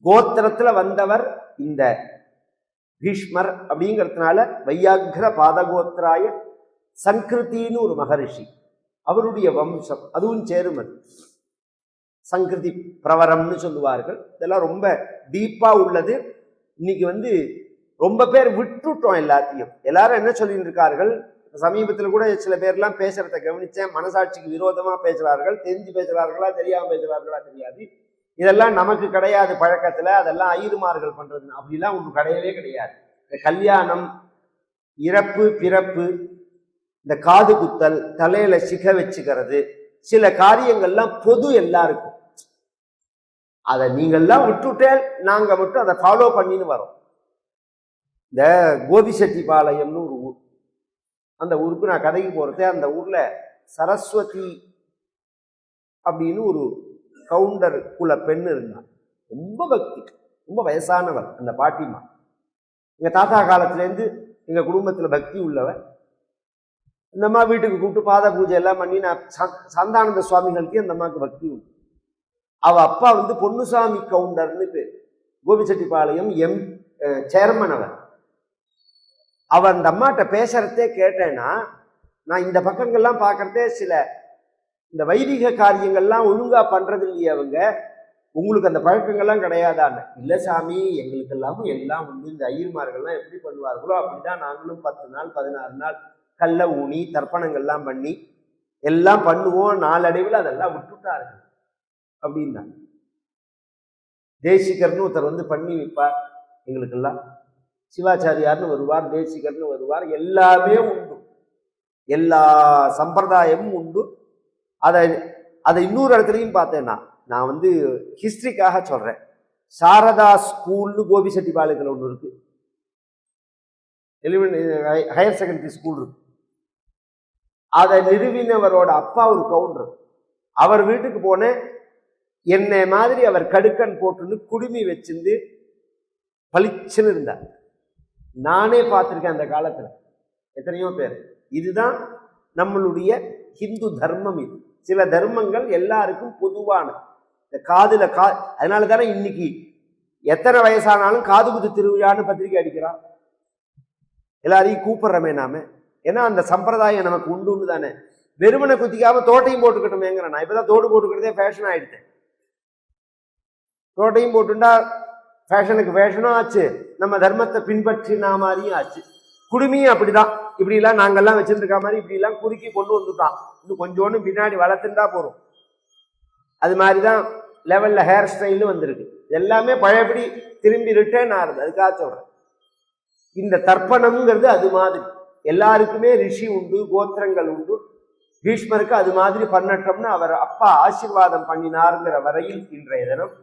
கோத்திரத்துல வந்தவர் இந்த பீஷ்மர். அப்படிங்கிறதுனால வையாகிர பாதகோத்திராய சங்கிருத்தின்னு ஒரு மகரிஷி, அவருடைய வம்சம். அதுவும் சேருமது. சங்கிருதி பிரவரம்னு சொல்லுவார்கள். இதெல்லாம் ரொம்ப டீப்பா உள்ளது. இன்னைக்கு ரொம்ப பேர் விட்டுட்டோம் எல்லாத்தையும். எல்லாரும் என்ன சொல்லிட்டு இருக்கார்கள், சமீபத்தில் கூட சில பேர்லாம் பேசுறத கவனிச்சேன். மனசாட்சிக்கு விரோதமா பேசுறார்கள். தெரிஞ்சு பேசுறார்களா தெரியாம பேசுறார்களா தெரியாது. இதெல்லாம் நமக்கு கிடையாது பழக்கத்துல, அதெல்லாம் ஐயருமார்கள் பண்றது. அப்படிலாம் ஒன்று கிடையவே கிடையாது. இந்த கல்யாணம், இறப்பு, பிறப்பு, இந்த காது குத்தல், தலையில சிக வச்சுக்கிறது, சில காரியங்கள்லாம் பொது எல்லாருக்கும். அதை நீங்கள்லாம் விட்டுட்டே நாங்க மட்டும் அதை ஃபாலோ பண்ணின்னு வரோம். இந்த கோபிசெட்டிபாளையம்னு ஒரு ஊர், அந்த ஊருக்கு நான் கதைக்கு போறது. அந்த ஊர்ல சரஸ்வதி அப்படின்னு ஒரு கவுண்டர் குல பெண் இருந்தான். ரொம்ப பக்தி, ரொம்ப வயசானவர் அந்த பாட்டிமா. எங்க தாத்தா காலத்திலேருந்து எங்க குடும்பத்துல பக்தி உள்ளவர். இந்த அம்மா வீட்டுக்கு கூப்பிட்டு பாத பூஜை எல்லாம் பண்ணி, நான் சந்தானந்த சுவாமிகளுக்கு அந்த அம்மாவுக்கு பக்தி உண்டு. அவ அப்பா பொன்னுசாமி கவுண்டர்னு பேர். கோபிச்செட்டிப்பாளையம் சேர்மன் அவர். அவன் அந்த அம்மாட்ட பேசுறதே கேட்டேன்னா, நான் இந்த பக்கங்கள்லாம் பார்க்கறதே சில இந்த வைதிக காரியங்கள்லாம் ஒழுங்கா பண்றது இல்லையே அவங்க, உங்களுக்கு அந்த பழக்கங்கள்லாம் கிடையாதான்னு. இல்லை சாமி, எங்களுக்கு எல்லாம் உண்டு. இந்த ஐயர்மார்கள்லாம் எப்படி பண்ணுவார்களோ அப்படிதான் நாங்களும் 10 நாள் 16 நாள் கல்ல ஊனி தர்ப்பணங்கள்லாம் பண்ணி எல்லாம் பண்ணுவோம். நாளடைவில் அதெல்லாம் விட்டுட்டார்கள் அப்படின்னா. தேசிகர்னு ஒருத்தர் பண்ணி வைப்பார் எங்களுக்கெல்லாம். சிவாச்சாரியார்னு வருவார், தேசிகர்னு வருவார். எல்லாமே உண்டு, எல்லா சம்பிரதாயமும் உண்டு. அதை இன்னொரு இடத்துலையும் பார்த்தேன்னா, நான் ஹிஸ்டரிக்காக சொல்றேன். சாரதா ஸ்கூல்னு கோபிச்செட்டிப்பாளையத்தில் ஒன்று இருக்கு. ஹையர் செகண்டரி ஸ்கூல் இருக்கு. அதை நிறுவினவரோட அப்பா ஒரு கவுண்டர். அவர் வீட்டுக்கு போனேன். என்னை மாதிரி அவர் கடுக்கன் போட்டுன்னு குடுமி வச்சிருந்து பளிச்சுன்னு இருந்தார். நானே பார்த்துருக்கேன் அந்த காலத்துல எத்தனையோ பேர். இதுதான் நம்மளுடைய ஹிந்து தர்மம். இது சில தர்மங்கள் எல்லாருக்கும் பொதுவான. இந்த காதுல அதனால தானே இன்னைக்கு எத்தனை வயசானாலும் காது குத்து திருவிழான்னு பத்திரிக்கை அடிக்கிறான். எல்லாரையும் கூப்பிடுறமே நாம. ஏன்னா அந்த சம்பிரதாயம் நமக்கு உண்டுன்னு தானே. வெறுமனை குத்திக்காம தோட்டையும் போட்டுக்கிட்டோமேங்கிறேன். நான் இப்பதான் தோடு போட்டுக்கிறதே ஃபேஷன் ஆயிடுத்தேன். தோட்டையும் போட்டுண்டா ஃபேஷனுக்கு ஃபேஷனும் ஆச்சு, நம்ம தர்மத்தை பின்பற்றினா மாதிரியும் ஆச்சு. குடுமியும் அப்படிதான். இப்படிலாம் நாங்கெல்லாம் வச்சிருக்க மாதிரி இப்படிலாம் குறுக்கி கொண்டு வந்துட்டான். இன்னும் கொஞ்சோன்னு பின்னாடி வளர்த்துட்டா போறோம். அது மாதிரிதான் லெவல்ல ஹேர் ஸ்டைலும் வந்திருக்கு. எல்லாமே பழையபடி திரும்பி ரிட்டர்ன் ஆகுது. அதுக்காக சொல்றேன். இந்த தர்ப்பணம்ங்கிறது அது மாதிரி. எல்லாருக்குமே ரிஷி உண்டு, கோத்திரங்கள் உண்டு. பீஷ்மருக்கு அது மாதிரி பண்ணட்டோம்னு அவர் அப்பா ஆசீர்வாதம் பண்ணினாருங்கிற வரையில் இன்றைய தினம்